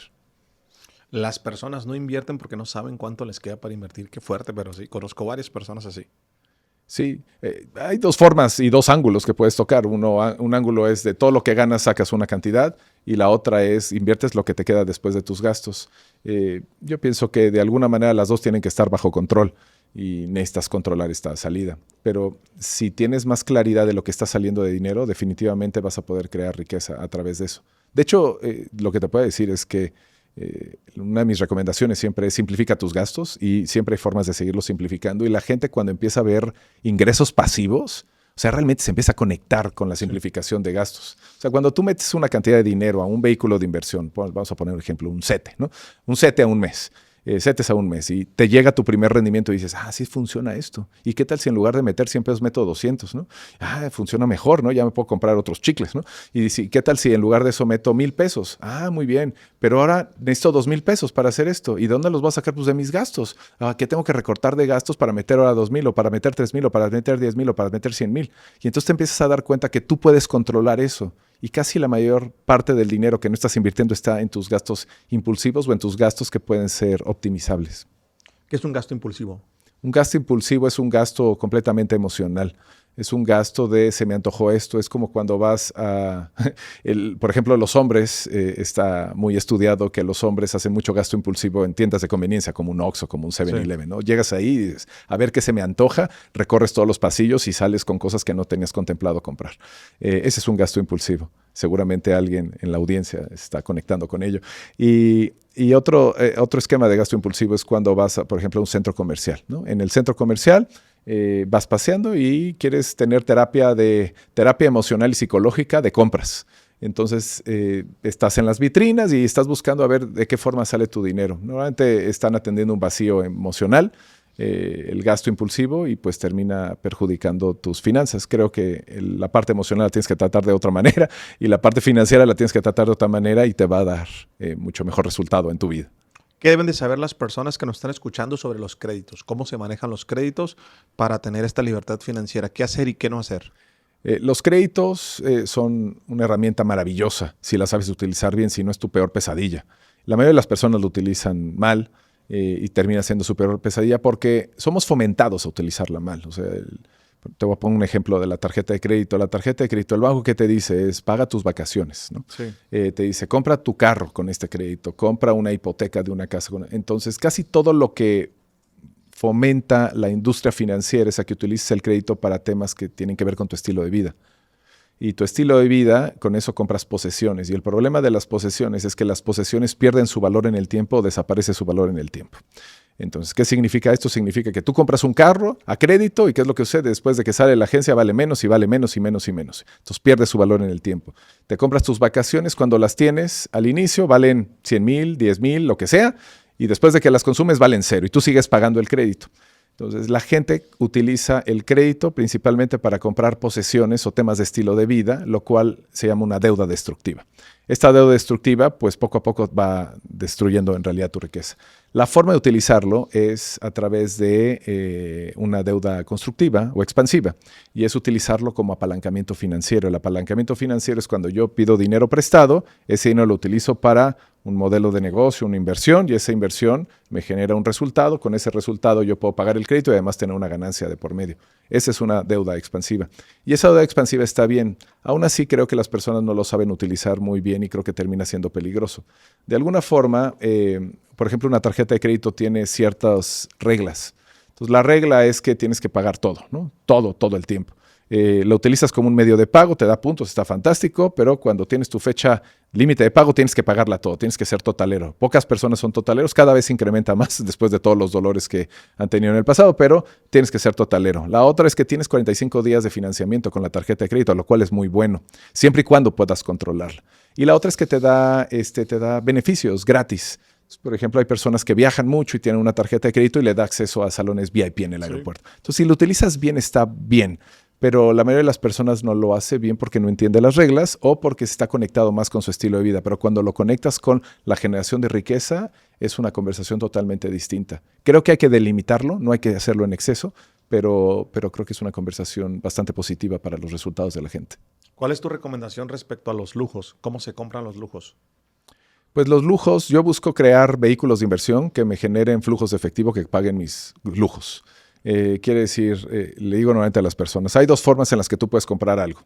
Las personas no invierten porque no saben cuánto les queda para invertir. Qué fuerte, pero sí, conozco varias personas así. Sí, hay dos formas y dos ángulos que puedes tocar. Un ángulo es de todo lo que ganas sacas una cantidad y la otra es inviertes lo que te queda después de tus gastos. Yo pienso que de alguna manera las dos tienen que estar bajo control y necesitas controlar esta salida. Pero si tienes más claridad de lo que está saliendo de dinero, definitivamente vas a poder crear riqueza a través de eso. De hecho, lo que te puedo decir es que Una de mis recomendaciones siempre es simplifica tus gastos y siempre hay formas de seguirlos simplificando. Y la gente cuando empieza a ver ingresos pasivos, o sea, realmente se empieza a conectar con la simplificación de gastos. O sea, cuando tú metes una cantidad de dinero a un vehículo de inversión, vamos a poner un ejemplo, un CETE, ¿no? Un CETE a un mes. CETES a un mes y te llega tu primer rendimiento y dices, sí funciona esto. ¿Y qué tal si en lugar de meter 100 pesos meto 200, ¿no? Funciona mejor, ¿no? Ya me puedo comprar otros chicles, ¿no? Y dice, ¿qué tal si en lugar de eso meto 1,000 pesos? Muy bien, pero ahora necesito 2,000 pesos para hacer esto. ¿Y dónde los voy a sacar? Pues de mis gastos. ¿Qué tengo que recortar de gastos para meter ahora 2,000 o para meter 3,000 o para meter 10,000 o para meter 100,000? Y entonces te empiezas a dar cuenta que tú puedes controlar eso. Y casi la mayor parte del dinero que no estás invirtiendo está en tus gastos impulsivos o en tus gastos que pueden ser optimizables. ¿Qué es un gasto impulsivo? Un gasto impulsivo es un gasto completamente emocional. Es un gasto de se me antojó esto. Es como cuando vas a... por ejemplo, los hombres, está muy estudiado que los hombres hacen mucho gasto impulsivo en tiendas de conveniencia, como un Oxxo, como un 7-Eleven, ¿no? Llegas ahí y dices, a ver qué se me antoja, recorres todos los pasillos y sales con cosas que no tenías contemplado comprar. Ese es un gasto impulsivo. Seguramente alguien en la audiencia está conectando con ello. Y otro esquema de gasto impulsivo es cuando vas, por ejemplo, a un centro comercial, ¿no? En el centro comercial vas paseando y quieres tener terapia emocional y psicológica de compras. Entonces estás en las vitrinas y estás buscando a ver de qué forma sale tu dinero. Normalmente están atendiendo un vacío emocional, el gasto impulsivo, y pues termina perjudicando tus finanzas. Creo que la parte emocional la tienes que tratar de otra manera y la parte financiera la tienes que tratar de otra manera y te va a dar mucho mejor resultado en tu vida. ¿Qué deben de saber las personas que nos están escuchando sobre los créditos? ¿Cómo se manejan los créditos para tener esta libertad financiera? ¿Qué hacer y qué no hacer? Los créditos son una herramienta maravillosa si la sabes utilizar bien, si no es tu peor pesadilla. La mayoría de las personas lo utilizan mal y termina siendo su peor pesadilla porque somos fomentados a utilizarla mal. O sea, te voy a poner un ejemplo de la tarjeta de crédito. La tarjeta de crédito, el banco que te dice es paga tus vacaciones, ¿no? Sí. Te dice compra tu carro con este crédito, compra una hipoteca de una casa. Entonces, casi todo lo que fomenta la industria financiera es a que utilices el crédito para temas que tienen que ver con tu estilo de vida. Y tu estilo de vida, con eso compras posesiones. Y el problema de las posesiones es que las posesiones pierden su valor en el tiempo o desaparece su valor en el tiempo. Entonces, ¿qué significa esto? Significa que tú compras un carro a crédito y ¿qué es lo que sucede? Después de que sale la agencia vale menos y vale menos y menos y menos. Entonces pierde su valor en el tiempo. Te compras tus vacaciones cuando las tienes al inicio, valen 100,000, 10,000, lo que sea, y después de que las consumes valen cero y tú sigues pagando el crédito. Entonces, la gente utiliza el crédito principalmente para comprar posesiones o temas de estilo de vida, lo cual se llama una deuda destructiva. Esta deuda destructiva, pues poco a poco va destruyendo en realidad tu riqueza. La forma de utilizarlo es a través de una deuda constructiva o expansiva, y es utilizarlo como apalancamiento financiero. El apalancamiento financiero es cuando yo pido dinero prestado, ese dinero lo utilizo para un modelo de negocio, una inversión, y esa inversión me genera un resultado. Con ese resultado yo puedo pagar el crédito y además tener una ganancia de por medio. Esa es una deuda expansiva. Y esa deuda expansiva está bien. Aún así, creo que las personas no lo saben utilizar muy bien y creo que termina siendo peligroso. De alguna forma, por ejemplo, una tarjeta de crédito tiene ciertas reglas. Entonces, la regla es que tienes que pagar todo, ¿no? Todo el tiempo. Lo utilizas como un medio de pago, te da puntos, está fantástico, pero cuando tienes tu fecha límite de pago tienes que pagarla todo, tienes que ser totalero. Pocas personas son totaleros, cada vez se incrementa más después de todos los dolores que han tenido en el pasado, pero tienes que ser totalero. La otra es que tienes 45 días de financiamiento con la tarjeta de crédito, lo cual es muy bueno, siempre y cuando puedas controlarla. Y la otra es que te da beneficios gratis. Por ejemplo, hay personas que viajan mucho y tienen una tarjeta de crédito y le da acceso a salones VIP en el aeropuerto. Entonces, si lo utilizas bien, está bien. Pero la mayoría de las personas no lo hace bien porque no entiende las reglas o porque se está conectado más con su estilo de vida. Pero cuando lo conectas con la generación de riqueza, es una conversación totalmente distinta. Creo que hay que delimitarlo, no hay que hacerlo en exceso, pero creo que es una conversación bastante positiva para los resultados de la gente. ¿Cuál es tu recomendación respecto a los lujos? ¿Cómo se compran los lujos? Pues los lujos, yo busco crear vehículos de inversión que me generen flujos de efectivo que paguen mis lujos. Quiere decir, le digo normalmente a las personas, hay dos formas en las que tú puedes comprar algo.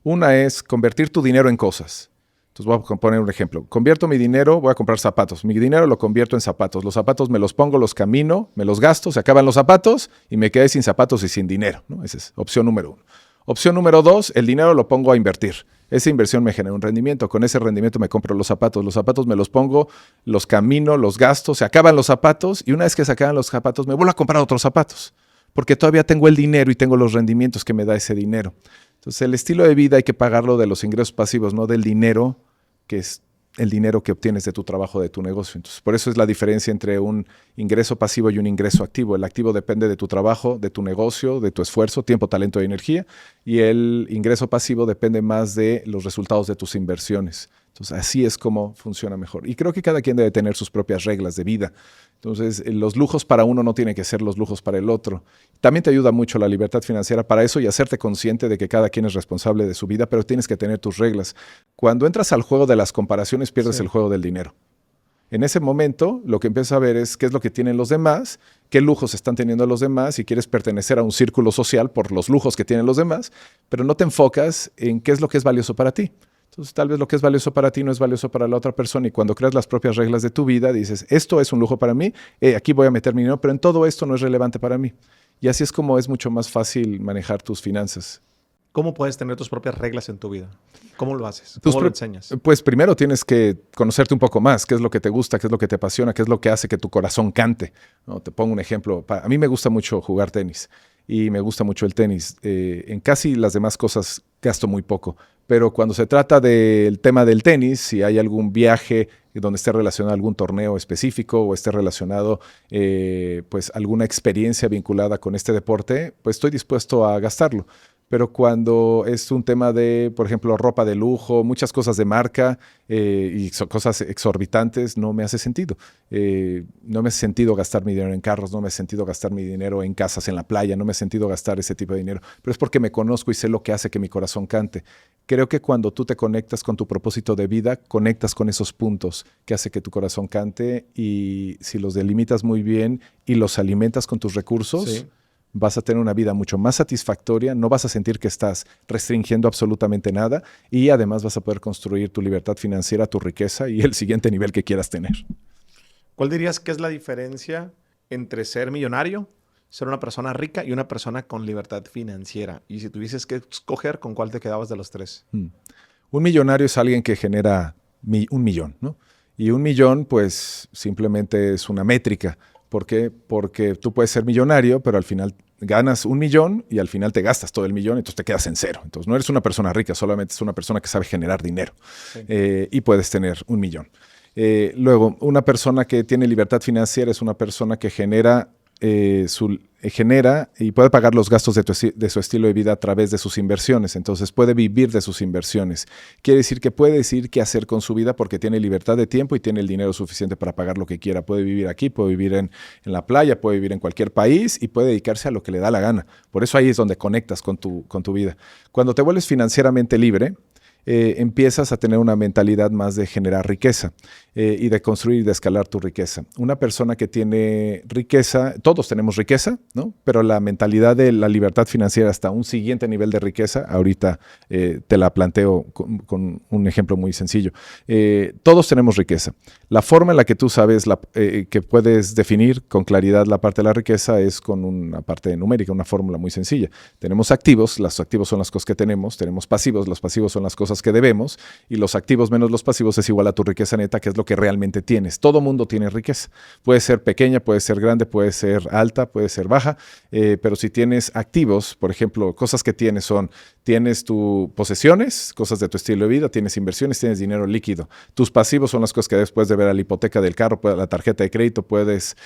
Una es convertir tu dinero en cosas. Entonces voy a poner un ejemplo. Convierto mi dinero, voy a comprar zapatos. Mi dinero lo convierto en zapatos. Los zapatos me los pongo, los camino, me los gasto, se acaban los zapatos y me quedé sin zapatos y sin dinero, ¿no? Esa es opción número 1. Opción número 2, el dinero lo pongo a invertir. Esa inversión me genera un rendimiento. Con ese rendimiento me compro los zapatos. Los zapatos me los pongo, los camino, los gasto, se acaban los zapatos y una vez que se acaban los zapatos me vuelvo a comprar otros zapatos porque todavía tengo el dinero y tengo los rendimientos que me da ese dinero. Entonces el estilo de vida hay que pagarlo de los ingresos pasivos, no del dinero que es el dinero que obtienes de tu trabajo, de tu negocio. Entonces, por eso es la diferencia entre un ingreso pasivo y un ingreso activo. El activo depende de tu trabajo, de tu negocio, de tu esfuerzo, tiempo, talento y energía. Y el ingreso pasivo depende más de los resultados de tus inversiones. Entonces, así es como funciona mejor. Y creo que cada quien debe tener sus propias reglas de vida. Entonces, los lujos para uno no tienen que ser los lujos para el otro. También te ayuda mucho la libertad financiera para eso y hacerte consciente de que cada quien es responsable de su vida, pero tienes que tener tus reglas. Cuando entras al juego de las comparaciones, pierdes el juego del dinero. En ese momento, lo que empiezas a ver es qué es lo que tienen los demás, qué lujos están teniendo los demás y quieres pertenecer a un círculo social por los lujos que tienen los demás, pero no te enfocas en qué es lo que es valioso para ti. Entonces, tal vez lo que es valioso para ti no es valioso para la otra persona y cuando creas las propias reglas de tu vida, dices, esto es un lujo para mí, aquí voy a meter mi dinero, pero en todo esto no es relevante para mí. Y así es como es mucho más fácil manejar tus finanzas. ¿Cómo puedes tener tus propias reglas en tu vida? ¿Cómo lo haces? ¿Cómo lo enseñas? Pues primero tienes que conocerte un poco más, qué es lo que te gusta, qué es lo que te apasiona, qué es lo que hace que tu corazón cante. ¿No? Te pongo un ejemplo. A mí me gusta mucho jugar tenis y me gusta mucho el tenis. En casi las demás cosas gasto muy poco, pero cuando se trata del tema del tenis, si hay algún viaje donde esté relacionado a algún torneo específico o esté relacionado pues alguna experiencia vinculada con este deporte, pues estoy dispuesto a gastarlo. Pero cuando es un tema de, por ejemplo, ropa de lujo, muchas cosas de marca y son cosas exorbitantes, no me hace sentido. No me hace sentido gastar mi dinero en carros, no me hace sentido gastar mi dinero en casas en la playa, no me hace sentido gastar ese tipo de dinero. Pero es porque me conozco y sé lo que hace que mi corazón cante. Creo que cuando tú te conectas con tu propósito de vida, conectas con esos puntos que hace que tu corazón cante y si los delimitas muy bien y los alimentas con tus recursos, sí, vas a tener una vida mucho más satisfactoria, no vas a sentir que estás restringiendo absolutamente nada y además vas a poder construir tu libertad financiera, tu riqueza y el siguiente nivel que quieras tener. ¿Cuál dirías que es la diferencia entre ser millonario, ser una persona rica y una persona con libertad financiera? Y si tuvieses que escoger, ¿con cuál te quedabas de los tres? Un millonario es alguien que genera un millón, ¿no? Y un millón, pues, simplemente es una métrica. ¿Por qué? Porque tú puedes ser millonario, pero al final ganas un millón y al final te gastas todo el millón y entonces te quedas en cero. Entonces no eres una persona rica, solamente es una persona que sabe generar dinero. Sí. Y puedes tener un millón. Luego, una persona que tiene libertad financiera es una persona que genera y puede pagar los gastos de su estilo de vida a través de sus inversiones. Entonces puede vivir de sus inversiones. Quiere decir que puede decidir qué hacer con su vida porque tiene libertad de tiempo y tiene el dinero suficiente para pagar lo que quiera. Puede vivir aquí, puede vivir en la playa, puede vivir en cualquier país y puede dedicarse a lo que le da la gana. Por eso ahí es donde conectas con tu vida. Cuando te vuelves financieramente libre, empiezas a tener una mentalidad más de generar riqueza y de construir y de escalar tu riqueza. Una persona que tiene riqueza, todos tenemos riqueza, ¿no? Pero la mentalidad de la libertad financiera hasta un siguiente nivel de riqueza, ahorita te la planteo con un ejemplo muy sencillo. Todos tenemos riqueza. La forma en la que tú sabes que puedes definir con claridad la parte de la riqueza es con una parte numérica, una fórmula muy sencilla. Tenemos activos, los activos son las cosas que tenemos pasivos, los pasivos son las cosas que debemos y los activos menos los pasivos es igual a tu riqueza neta, que es lo que realmente tienes. Todo mundo tiene riqueza. Puede ser pequeña, puede ser grande, puede ser alta, puede ser baja, pero si tienes activos, por ejemplo, cosas que tienes tus posesiones, cosas de tu estilo de vida, tienes inversiones, tienes dinero líquido. Tus pasivos son las cosas que después de ver a la hipoteca del carro, la tarjeta de crédito, puedes,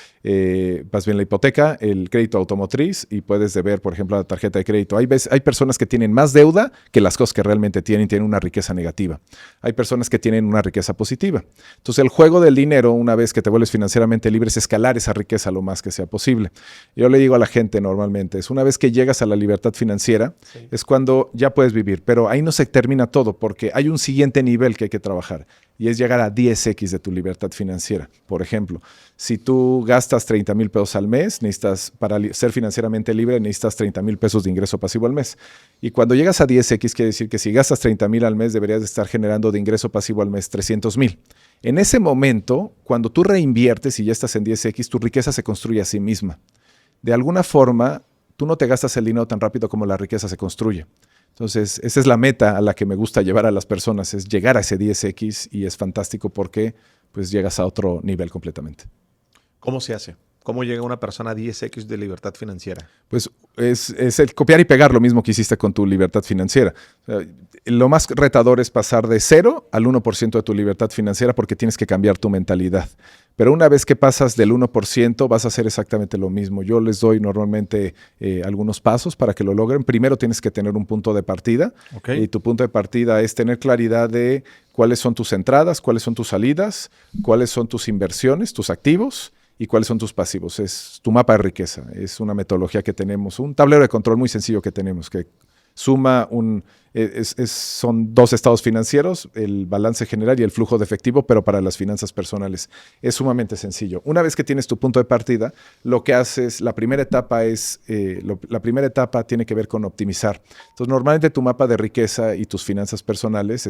más bien la hipoteca, el crédito automotriz y puedes deber, por ejemplo, la tarjeta de crédito. Hay personas que tienen más deuda que las cosas que realmente tienen una riqueza negativa. Hay personas que tienen una riqueza positiva. Entonces, el juego del dinero, una vez que te vuelves financieramente libre, es escalar esa riqueza lo más que sea posible. Yo le digo a la gente normalmente, es una vez que llegas a la libertad financiera, sí, es cuando ya puedes vivir, pero ahí no se termina todo porque hay un siguiente nivel que hay que trabajar y es llegar a 10x de tu libertad financiera. Por ejemplo, si tú gastas 30,000 pesos al mes, para ser financieramente libre, necesitas 30,000 pesos de ingreso pasivo al mes. Y cuando llegas a 10x, quiere decir que si gastas 30,000 al mes, deberías de estar generando de ingreso pasivo al mes 300,000. En ese momento, cuando tú reinviertes y ya estás en 10x, tu riqueza se construye a sí misma. De alguna forma, tú no te gastas el dinero tan rápido como la riqueza se construye. Entonces, esa es la meta a la que me gusta llevar a las personas, es llegar a ese 10X y es fantástico porque pues llegas a otro nivel completamente. ¿Cómo se hace? ¿Cómo llega una persona a 10X de libertad financiera? Pues es el copiar y pegar lo mismo que hiciste con tu libertad financiera. O sea, lo más retador es pasar de 0 al 1% de tu libertad financiera porque tienes que cambiar tu mentalidad. Pero una vez que pasas del 1%, vas a hacer exactamente lo mismo. Yo les doy normalmente algunos pasos para que lo logren. Primero tienes que tener un punto de partida. Okay. Y tu punto de partida es tener claridad de cuáles son tus entradas, cuáles son tus salidas, cuáles son tus inversiones, tus activos y cuáles son tus pasivos. Es tu mapa de riqueza. Es una metodología que tenemos, un tablero de control muy sencillo que tenemos, que suma son 2 estados financieros, el balance general y el flujo de efectivo, pero para las finanzas personales. Es sumamente sencillo. Una vez que tienes tu punto de partida, lo que haces, la primera etapa tiene que ver con optimizar. Entonces, normalmente tu mapa de riqueza y tus finanzas personales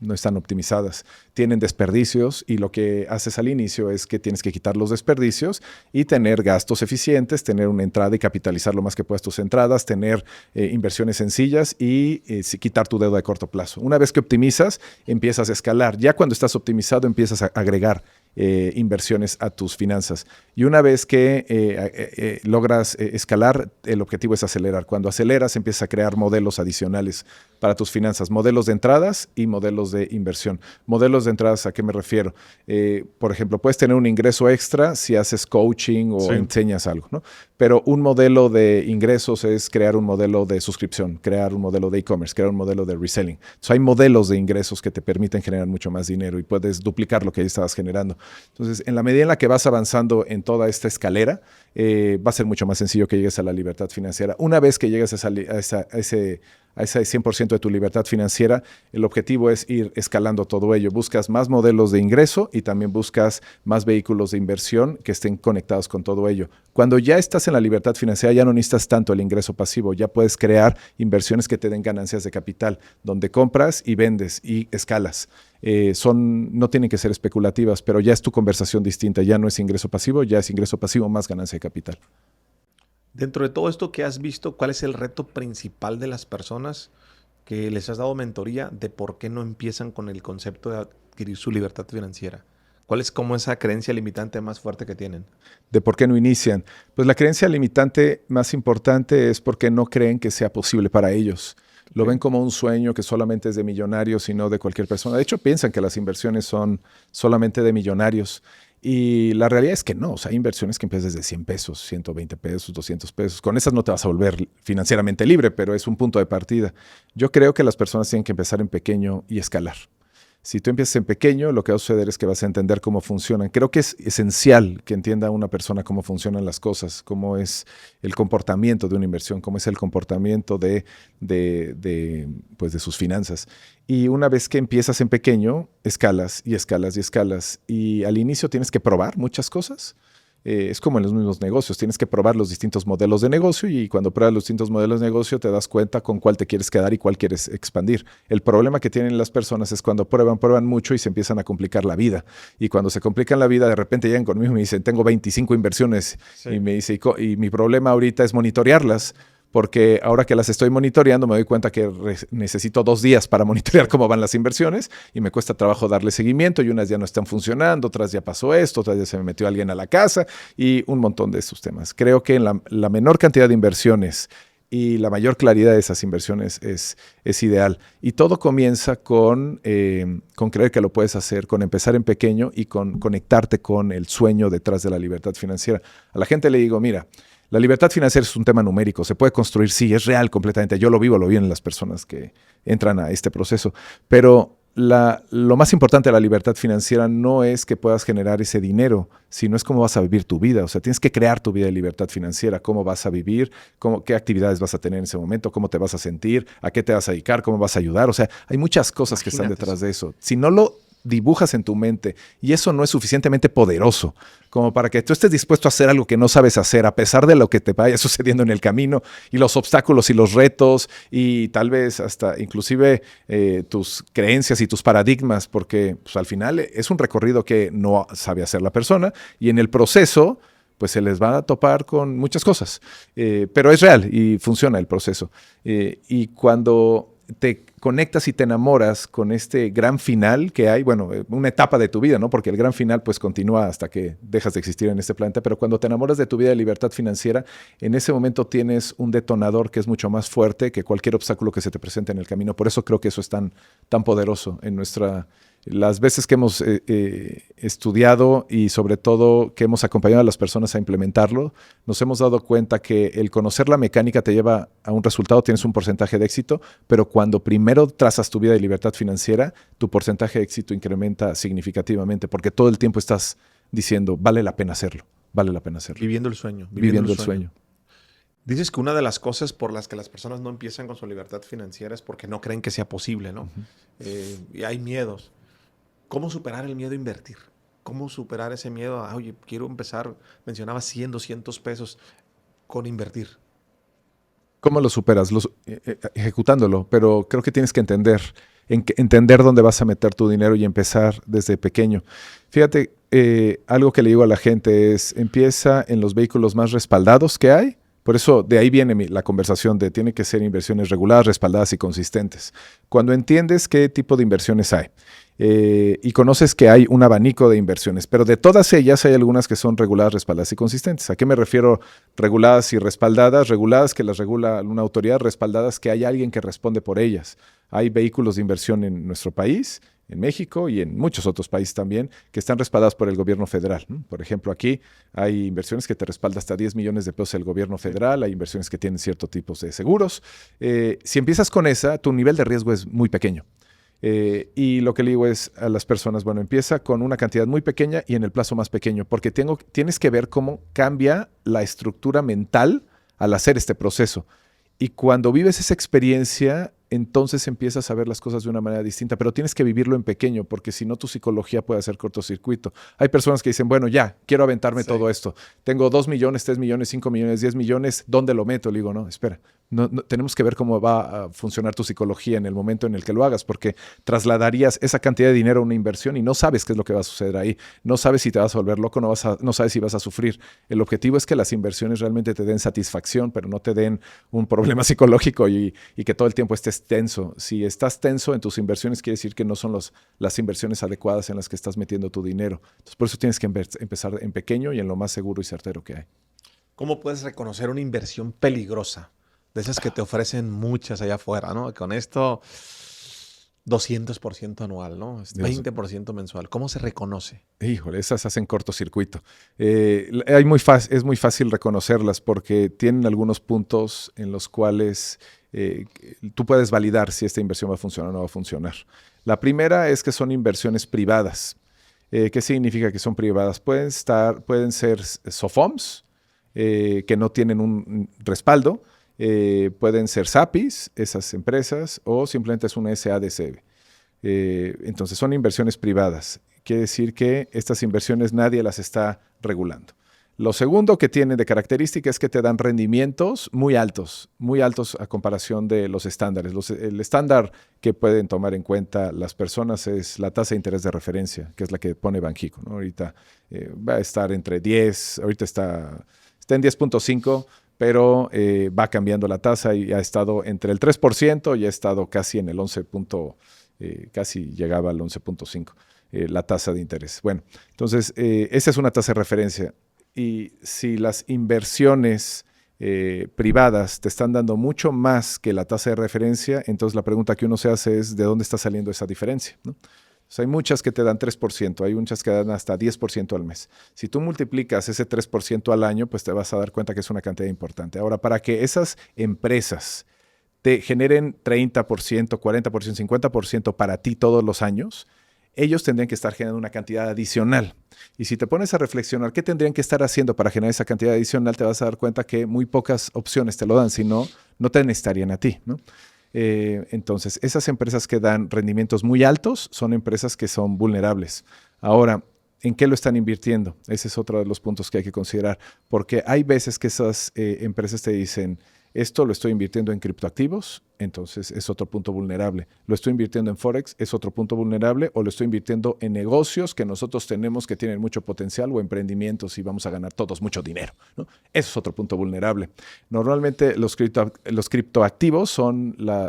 no están optimizadas. Tienen desperdicios y lo que haces al inicio es que tienes que quitar los desperdicios y tener gastos eficientes, tener una entrada y capitalizar lo más que puedas tus entradas, tener inversiones sencillas y quitar tu deuda de corto plazo. Una vez que optimizas, empiezas a escalar. Ya cuando estás optimizado, empiezas a agregar inversiones a tus finanzas. Y una vez que logras escalar, el objetivo es acelerar. Cuando aceleras, empiezas a crear modelos adicionales para tus finanzas, modelos de entradas y modelos de inversión. Modelos de entradas, ¿a qué me refiero? Por ejemplo, puedes tener un ingreso extra si haces coaching o enseñas algo, ¿no? Pero un modelo de ingresos es crear un modelo de suscripción, crear un modelo de e-commerce, crear un modelo de reselling. Entonces, hay modelos de ingresos que te permiten generar mucho más dinero y puedes duplicar lo que ya estabas generando. Entonces, en la medida en la que vas avanzando en toda esta escalera, va a ser mucho más sencillo que llegues a la libertad financiera. Una vez que llegues a ese 100% de tu libertad financiera, el objetivo es ir escalando todo ello. Buscas más modelos de ingreso y también buscas más vehículos de inversión que estén conectados con todo ello. Cuando ya estás en la libertad financiera, ya no necesitas tanto el ingreso pasivo, ya puedes crear inversiones que te den ganancias de capital, donde compras y vendes y escalas. No tienen que ser especulativas, pero ya es tu conversación distinta, ya no es ingreso pasivo, ya es ingreso pasivo más ganancia de capital. Dentro de todo esto que has visto, ¿cuál es el reto principal de las personas que les has dado mentoría de por qué no empiezan con el concepto de adquirir su libertad financiera? ¿Cuál es como esa creencia limitante más fuerte que tienen? ¿De por qué no inician? Pues la creencia limitante más importante es porque no creen que sea posible para ellos. Lo ven como un sueño que solamente es de millonarios y no de cualquier persona. De hecho, piensan que las inversiones son solamente de millonarios. Y la realidad es que no. O sea, hay inversiones que empiezan desde 100 pesos, 120 pesos, 200 pesos. Con esas no te vas a volver financieramente libre, pero es un punto de partida. Yo creo que las personas tienen que empezar en pequeño y escalar. Si tú empiezas en pequeño, lo que va a suceder es que vas a entender cómo funcionan. Creo que es esencial que entienda una persona cómo funcionan las cosas, cómo es el comportamiento de una inversión, cómo es el comportamiento de sus finanzas. Y una vez que empiezas en pequeño, escalas y escalas y escalas. Y al inicio tienes que probar muchas cosas. Es como en los mismos negocios, tienes que probar los distintos modelos de negocio y cuando pruebas los distintos modelos de negocio te das cuenta con cuál te quieres quedar y cuál quieres expandir. El problema que tienen las personas es cuando prueban mucho y se empiezan a complicar la vida. Y cuando se complican la vida, de repente llegan conmigo y me dicen, tengo 25 inversiones. Sí. Y me dice, y mi problema ahorita es monitorearlas. Porque ahora que las estoy monitoreando me doy cuenta que necesito 2 días para monitorear cómo van las inversiones y me cuesta trabajo darle seguimiento y unas ya no están funcionando, otras ya pasó esto, otras ya se me metió alguien a la casa y un montón de esos temas. Creo que en la menor cantidad de inversiones y la mayor claridad de esas inversiones es ideal. Y todo comienza con creer que lo puedes hacer, con empezar en pequeño y con conectarte con el sueño detrás de la libertad financiera. A la gente le digo, mira, la libertad financiera es un tema numérico, se puede construir, sí, es real completamente. Yo lo vivo en las personas que entran a este proceso. Pero lo más importante de la libertad financiera no es que puedas generar ese dinero, sino es cómo vas a vivir tu vida. O sea, tienes que crear tu vida de libertad financiera, cómo vas a vivir, qué actividades vas a tener en ese momento, cómo te vas a sentir, a qué te vas a dedicar, cómo vas a ayudar. O sea, hay muchas cosas que están detrás de eso. Si no lo dibujas en tu mente y eso no es suficientemente poderoso como para que tú estés dispuesto a hacer algo que no sabes hacer a pesar de lo que te vaya sucediendo en el camino y los obstáculos y los retos y tal vez hasta inclusive tus creencias y tus paradigmas, porque pues, al final es un recorrido que no sabe hacer la persona y en el proceso pues se les va a topar con muchas cosas. Pero es real y funciona el proceso. Y cuando te conectas y te enamoras con este gran final que hay, bueno, una etapa de tu vida, ¿no? Porque el gran final pues continúa hasta que dejas de existir en este planeta, pero cuando te enamoras de tu vida de libertad financiera, en ese momento tienes un detonador que es mucho más fuerte que cualquier obstáculo que se te presente en el camino. Por eso creo que eso es tan poderoso en las veces que hemos estudiado y sobre todo que hemos acompañado a las personas a implementarlo, nos hemos dado cuenta que el conocer la mecánica te lleva a un resultado, tienes un porcentaje de éxito, pero cuando primero trazas tu vida de libertad financiera, tu porcentaje de éxito incrementa significativamente porque todo el tiempo estás diciendo, vale la pena hacerlo, vale la pena hacerlo. Viviendo el sueño. Viviendo el sueño. Dices que una de las cosas por las que las personas no empiezan con su libertad financiera es porque no creen que sea posible, ¿no? Y hay miedos. ¿Cómo superar el miedo a invertir? ¿Cómo superar ese miedo a, oye, quiero empezar, mencionaba 100, 200 pesos con invertir? ¿Cómo lo superas? Ejecutándolo, pero creo que tienes que entender dónde vas a meter tu dinero y empezar desde pequeño. Fíjate, algo que le digo a la gente es, empieza en los vehículos más respaldados que hay. Por eso de ahí viene la conversación de tiene que ser inversiones reguladas, respaldadas y consistentes. Cuando entiendes qué tipo de inversiones hay y conoces que hay un abanico de inversiones, pero de todas ellas hay algunas que son reguladas, respaldadas y consistentes. ¿A qué me refiero reguladas y respaldadas? Reguladas que las regula una autoridad, respaldadas que hay alguien que responde por ellas. Hay vehículos de inversión en nuestro país, en México y en muchos otros países también, que están respaldadas por el gobierno federal. Por ejemplo, aquí hay inversiones que te respalda hasta 10 millones de pesos el gobierno federal, hay inversiones que tienen ciertos tipos de seguros. Si empiezas con esa, tu nivel de riesgo es muy pequeño. Y lo que le digo es a las personas, bueno, empieza con una cantidad muy pequeña y en el plazo más pequeño, porque tienes que ver cómo cambia la estructura mental al hacer este proceso. Y cuando vives esa experiencia, entonces empiezas a ver las cosas de una manera distinta, pero tienes que vivirlo en pequeño, porque si no tu psicología puede hacer cortocircuito. Hay personas que dicen, bueno, ya, quiero aventarme todo esto. Tengo 2 millones, 3 millones, 5 millones, 10 millones, ¿dónde lo meto? Le digo, no, espera. No, tenemos que ver cómo va a funcionar tu psicología en el momento en el que lo hagas, porque trasladarías esa cantidad de dinero a una inversión y no sabes qué es lo que va a suceder ahí. No sabes si te vas a volver loco, no sabes si vas a sufrir. El objetivo es que las inversiones realmente te den satisfacción, pero no te den un problema psicológico y que todo el tiempo estés tenso. Si estás tenso en tus inversiones, quiere decir que no son las inversiones adecuadas en las que estás metiendo tu dinero. Entonces, por eso tienes que empezar en pequeño y en lo más seguro y certero que hay. ¿Cómo puedes reconocer una inversión peligrosa? De esas que te ofrecen muchas allá afuera, ¿no? Con esto, 200% anual, ¿no? 20% mensual. ¿Cómo se reconoce? Híjole, esas hacen cortocircuito. Es muy fácil reconocerlas porque tienen algunos puntos en los cuales tú puedes validar si esta inversión va a funcionar o no va a funcionar. La primera es que son inversiones privadas. ¿Qué significa que son privadas? Pueden ser SOFOMs que no tienen un respaldo. Pueden ser SAPIs, esas empresas, o simplemente es una SADCB. Entonces son inversiones privadas. Quiere decir que estas inversiones nadie las está regulando. Lo segundo que tienen de característica es que te dan rendimientos muy altos a comparación de los estándares. El estándar que pueden tomar en cuenta las personas es la tasa de interés de referencia, que es la que pone Banxico, ¿no? Ahorita va a estar entre 10, ahorita está en 10.5, pero va cambiando la tasa y ha estado entre el 3% y ha estado casi en el 11. Casi llegaba al 11.5 la tasa de interés. Bueno, entonces esa es una tasa de referencia. Y si las inversiones privadas te están dando mucho más que la tasa de referencia, entonces la pregunta que uno se hace es ¿de dónde está saliendo esa diferencia?, ¿no? O sea, hay muchas que te dan 3%, hay muchas que dan hasta 10% al mes. Si tú multiplicas ese 3% al año, pues te vas a dar cuenta que es una cantidad importante. Ahora, para que esas empresas te generen 30%, 40%, 50% para ti todos los años, ellos tendrían que estar generando una cantidad adicional. Y si te pones a reflexionar qué tendrían que estar haciendo para generar esa cantidad adicional, te vas a dar cuenta que muy pocas opciones te lo dan, si no, no te necesitarían a ti, ¿no? Entonces, esas empresas que dan rendimientos muy altos son empresas que son vulnerables. Ahora, ¿en qué lo están invirtiendo? Ese es otro de los puntos que hay que considerar, porque hay veces que esas empresas te dicen, esto lo estoy invirtiendo en criptoactivos, entonces es otro punto vulnerable. Lo estoy invirtiendo en Forex, es otro punto vulnerable, o lo estoy invirtiendo en negocios que nosotros tenemos que tienen mucho potencial o emprendimientos y vamos a ganar todos mucho dinero, ¿no? Eso es otro punto vulnerable. Normalmente los criptoactivos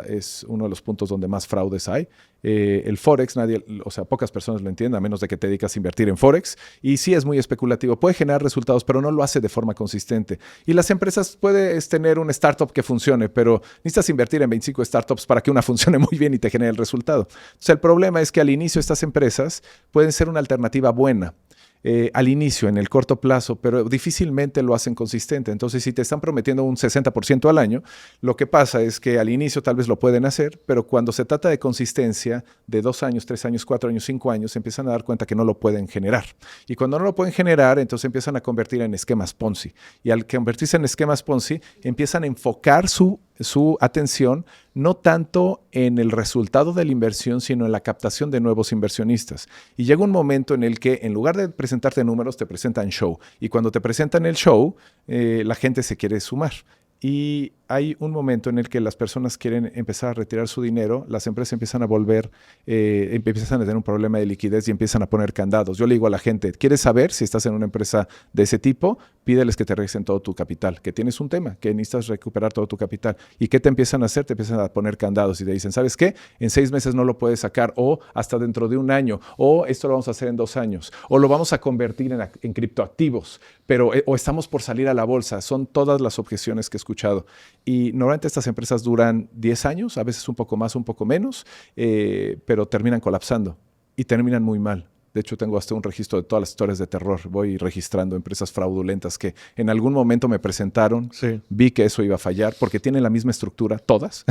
es uno de los puntos donde más fraudes hay. El Forex, pocas personas lo entienden, a menos de que te dedicas a invertir en Forex. Y sí es muy especulativo, puede generar resultados, pero no lo hace de forma consistente. Y las empresas, puedes tener un startup que funcione, pero necesitas invertir en 25 startups para que una funcione muy bien y te genere el resultado. Entonces, el problema es que al inicio estas empresas pueden ser una alternativa buena. Al inicio, en el corto plazo, pero difícilmente lo hacen consistente. Entonces, si te están prometiendo un 60% al año, lo que pasa es que al inicio tal vez lo pueden hacer, pero cuando se trata de consistencia de 2 años, 3 años, 4 años, 5 años, empiezan a dar cuenta que no lo pueden generar. Y cuando no lo pueden generar, entonces empiezan a convertir en esquemas Ponzi. Y al convertirse en esquemas Ponzi, empiezan a enfocar su atención no tanto en el resultado de la inversión, sino en la captación de nuevos inversionistas. Y llega un momento en el que en lugar de presentarte números, te presentan show. Y cuando te presentan el show, la gente se quiere sumar. Y hay un momento en el que las personas quieren empezar a retirar su dinero, las empresas empiezan a empiezan a tener un problema de liquidez y empiezan a poner candados. Yo le digo a la gente, ¿quieres saber si estás en una empresa de ese tipo? Pídeles que te regresen todo tu capital, que tienes un tema, que necesitas recuperar todo tu capital. ¿Y qué te empiezan a hacer? Te empiezan a poner candados y te dicen, ¿sabes qué? En 6 meses no lo puedes sacar, o hasta dentro de 1 año, o esto lo vamos a hacer en 2 años, o lo vamos a convertir en criptoactivos, o estamos por salir a la bolsa. Son todas las objeciones que he escuchado. Y normalmente estas empresas duran 10 años, a veces un poco más, un poco menos, pero terminan colapsando y terminan muy mal. De hecho, tengo hasta un registro de todas las historias de terror. Voy registrando empresas fraudulentas que en algún momento me presentaron, sí. Vi que eso iba a fallar porque tienen la misma estructura, todas,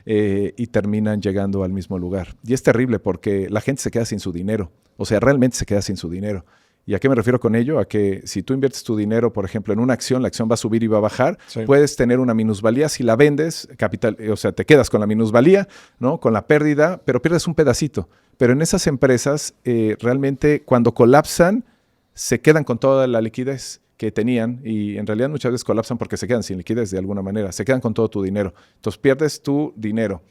y terminan llegando al mismo lugar. Y es terrible porque la gente se queda sin su dinero. O sea, realmente se queda sin su dinero. ¿Y a qué me refiero con ello? A que si tú inviertes tu dinero, por ejemplo, en una acción, la acción va a subir y va a bajar, sí. Puedes tener una minusvalía. Si la vendes, te quedas con la minusvalía, ¿no? Con la pérdida, pero pierdes un pedacito. Pero en esas empresas, realmente cuando colapsan, se quedan con toda la liquidez que tenían, y en realidad muchas veces colapsan porque se quedan sin liquidez de alguna manera, se quedan con todo tu dinero. Entonces pierdes tu dinero.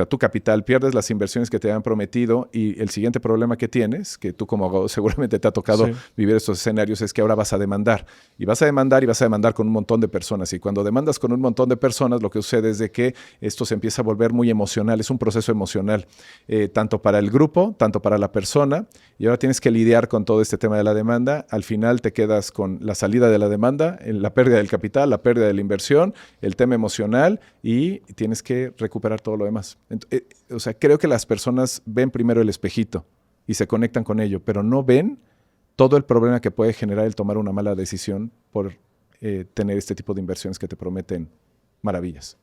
Tu capital, pierdes las inversiones que te habían prometido, y el siguiente problema que tienes, que tú como abogado seguramente te ha tocado sí. Vivir estos escenarios, es que ahora vas a demandar. Y vas a demandar con un montón de personas. Y cuando demandas con un montón de personas, lo que sucede es de que esto se empieza a volver muy emocional. Es un proceso emocional, tanto para el grupo, tanto para la persona. Y ahora tienes que lidiar con todo este tema de la demanda. Al final te quedas con la salida de la demanda, la pérdida del capital, la pérdida de la inversión, el tema emocional, y tienes que recuperar todo lo demás. Creo que las personas ven primero el espejito y se conectan con ello, pero no ven todo el problema que puede generar el tomar una mala decisión por tener este tipo de inversiones que te prometen maravillas.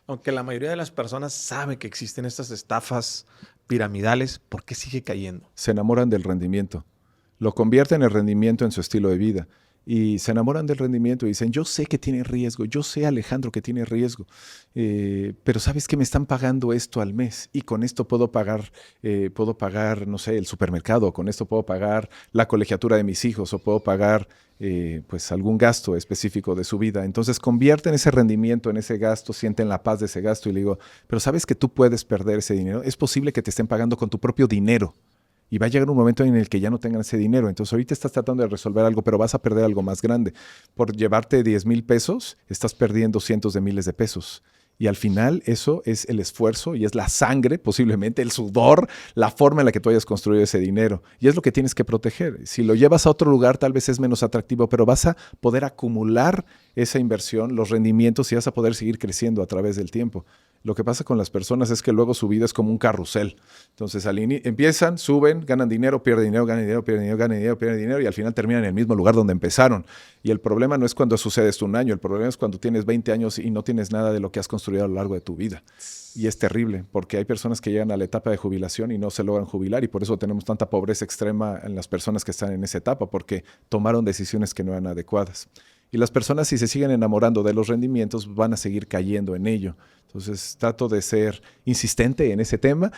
Aunque la mayoría de las personas sabe que existen estas estafas piramidales, ¿por qué sigue cayendo? Se enamoran del rendimiento. Lo convierten el rendimiento en su estilo de vida. Y se enamoran del rendimiento y dicen, yo sé que tiene riesgo, yo sé, Alejandro, que tiene riesgo, pero ¿sabes que me están pagando esto al mes? Y con esto puedo pagar, no sé, el supermercado, con esto puedo pagar la colegiatura de mis hijos, o puedo pagar algún gasto específico de su vida. Entonces convierten ese rendimiento en ese gasto, sienten la paz de ese gasto, y le digo, pero ¿sabes que tú puedes perder ese dinero? Es posible que te estén pagando con tu propio dinero. Y va a llegar un momento en el que ya no tengan ese dinero. Entonces ahorita estás tratando de resolver algo, pero vas a perder algo más grande. Por llevarte 10,000 pesos, estás perdiendo cientos de miles de pesos. Y al final eso es el esfuerzo y es la sangre, posiblemente el sudor, la forma en la que tú hayas construido ese dinero. Y es lo que tienes que proteger. Si lo llevas a otro lugar, tal vez es menos atractivo, pero vas a poder acumular esa inversión, los rendimientos, y vas a poder seguir creciendo a través del tiempo. Lo que pasa con las personas es que luego su vida es como un carrusel. Entonces empiezan, suben, ganan dinero, pierden dinero, ganan dinero, pierden dinero, ganan dinero, pierden dinero, y al final terminan en el mismo lugar donde empezaron. Y el problema no es cuando sucede esto 1 año, el problema es cuando tienes 20 años y no tienes nada de lo que has construido a lo largo de tu vida. Y es terrible, porque hay personas que llegan a la etapa de jubilación y no se logran jubilar, y por eso tenemos tanta pobreza extrema en las personas que están en esa etapa, porque tomaron decisiones que no eran adecuadas. Y las personas, si se siguen enamorando de los rendimientos, van a seguir cayendo en ello. Entonces trato de ser insistente en ese tema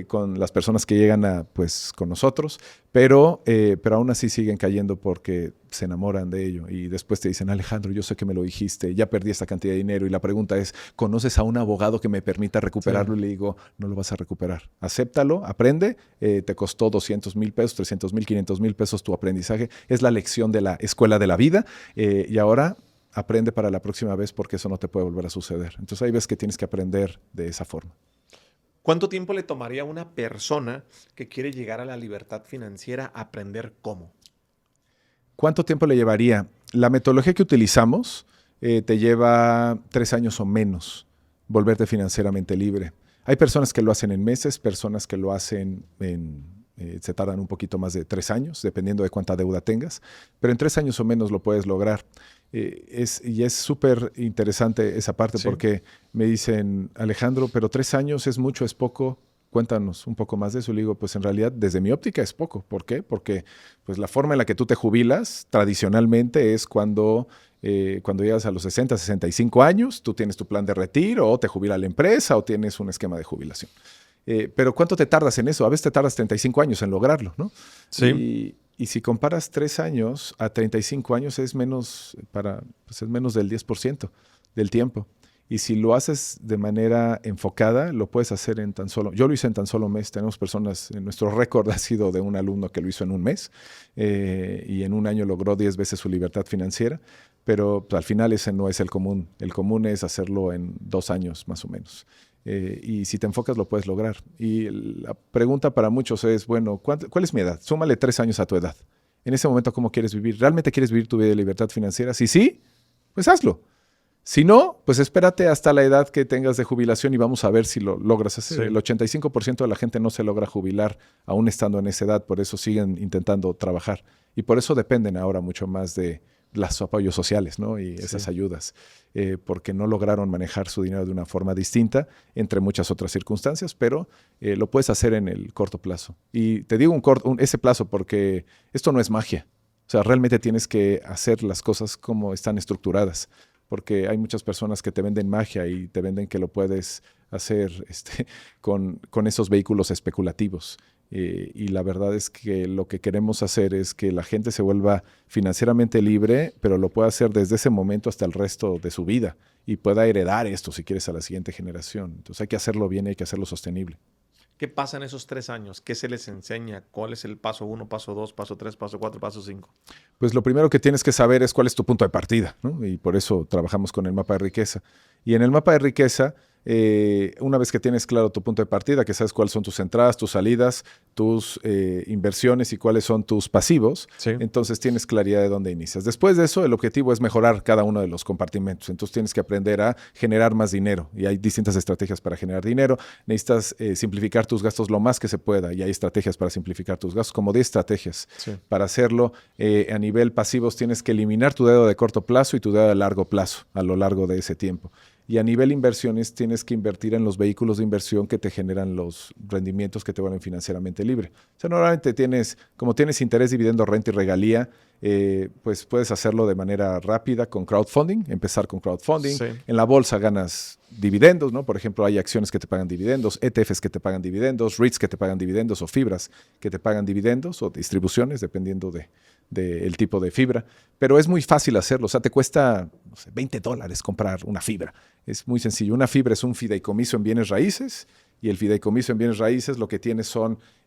con las personas que llegan con nosotros, pero aún así siguen cayendo porque se enamoran de ello y después te dicen, Alejandro, yo sé que me lo dijiste, ya perdí esta cantidad de dinero y la pregunta es, ¿conoces a un abogado que me permita recuperarlo? Sí. Y le digo, no lo vas a recuperar, acéptalo, aprende, te costó 200,000 pesos, 300,000, 500,000 pesos tu aprendizaje, es la lección de la escuela de la vida y ahora aprende para la próxima vez porque eso no te puede volver a suceder. Entonces ahí ves que tienes que aprender de esa forma. ¿Cuánto tiempo le tomaría a una persona que quiere llegar a la libertad financiera a aprender cómo? ¿Cuánto tiempo le llevaría? La metodología que utilizamos te lleva 3 años o menos volverte financieramente libre. Hay personas que lo hacen en meses, personas que lo hacen se tardan un poquito más de 3 años, dependiendo de cuánta deuda tengas, pero en 3 años o menos lo puedes lograr. Y es súper interesante esa parte sí. Porque me dicen, Alejandro, pero 3 años es mucho, es poco. Cuéntanos un poco más de eso. Y le digo, pues en realidad desde mi óptica es poco. ¿Por qué? Porque pues, la forma en la que tú te jubilas tradicionalmente es cuando llegas a los 60, 65 años, tú tienes tu plan de retiro o te jubila la empresa o tienes un esquema de jubilación. Pero ¿cuánto te tardas en eso? A veces te tardas 35 años en lograrlo, ¿no? Sí. Y si comparas 3 años a 35 años es menos del 10% del tiempo. Y si lo haces de manera enfocada, lo puedes hacer en tan solo... Yo lo hice en tan solo un mes. Tenemos personas... Nuestro récord ha sido de un alumno que lo hizo en un mes. Y en un año logró 10 veces su libertad financiera. Pero pues, al final ese no es el común. El común es hacerlo en 2 años más o menos. Y si te enfocas lo puedes lograr. Y la pregunta para muchos es, bueno, ¿cuál es mi edad? Súmale 3 años a tu edad. En ese momento, ¿cómo quieres vivir? ¿Realmente quieres vivir tu vida de libertad financiera? Si sí, pues hazlo. Si no, pues espérate hasta la edad que tengas de jubilación y vamos a ver si lo logras hacer. Sí. El 85% de la gente no se logra jubilar aún estando en esa edad, por eso siguen intentando trabajar. Y por eso dependen ahora mucho más de los apoyos sociales, ¿no? Y esas ayudas, porque no lograron manejar su dinero de una forma distinta, entre muchas otras circunstancias, pero lo puedes hacer en el corto plazo. Y te digo ese plazo porque esto no es magia. O sea, realmente tienes que hacer las cosas como están estructuradas, porque hay muchas personas que te venden magia y te venden que lo puedes hacer con esos vehículos especulativos. Y la verdad es que lo que queremos hacer es que la gente se vuelva financieramente libre, pero lo pueda hacer desde ese momento hasta el resto de su vida y pueda heredar esto, si quieres, a la siguiente generación. Entonces hay que hacerlo bien y hay que hacerlo sostenible. ¿Qué pasa en esos 3 años? ¿Qué se les enseña? ¿Cuál es el paso 1, paso 2, paso 3, paso 4, paso 5? Pues lo primero que tienes que saber es cuál es tu punto de partida, ¿no? Y por eso trabajamos con el mapa de riqueza. Y en el mapa de riqueza, una vez que tienes claro tu punto de partida, que sabes cuáles son tus entradas, tus salidas, tus inversiones y cuáles son tus pasivos, sí. Entonces tienes claridad de dónde inicias. Después de eso, el objetivo es mejorar cada uno de los compartimentos. Entonces tienes que aprender a generar más dinero y hay distintas estrategias para generar dinero. Necesitas simplificar tus gastos lo más que se pueda y hay estrategias para simplificar tus gastos, como 10 estrategias para hacerlo. A nivel pasivos tienes que eliminar tu deuda de corto plazo y tu deuda de largo plazo a lo largo de ese tiempo. Y a nivel inversiones tienes que invertir en los vehículos de inversión que te generan los rendimientos que te vuelven financieramente libre. O sea, normalmente como tienes interés, dividendo, renta y regalía, pues puedes hacerlo de manera rápida con crowdfunding, empezar con crowdfunding. Sí. En la bolsa ganas dividendos, ¿no? Por ejemplo, hay acciones que te pagan dividendos, ETFs que te pagan dividendos, REITs que te pagan dividendos o fibras que te pagan dividendos o distribuciones, dependiendo del tipo de fibra. Pero es muy fácil hacerlo. O sea, te cuesta $20 comprar una fibra. Es muy sencillo. Una fibra es un fideicomiso en bienes raíces y el fideicomiso en bienes raíces lo que tiene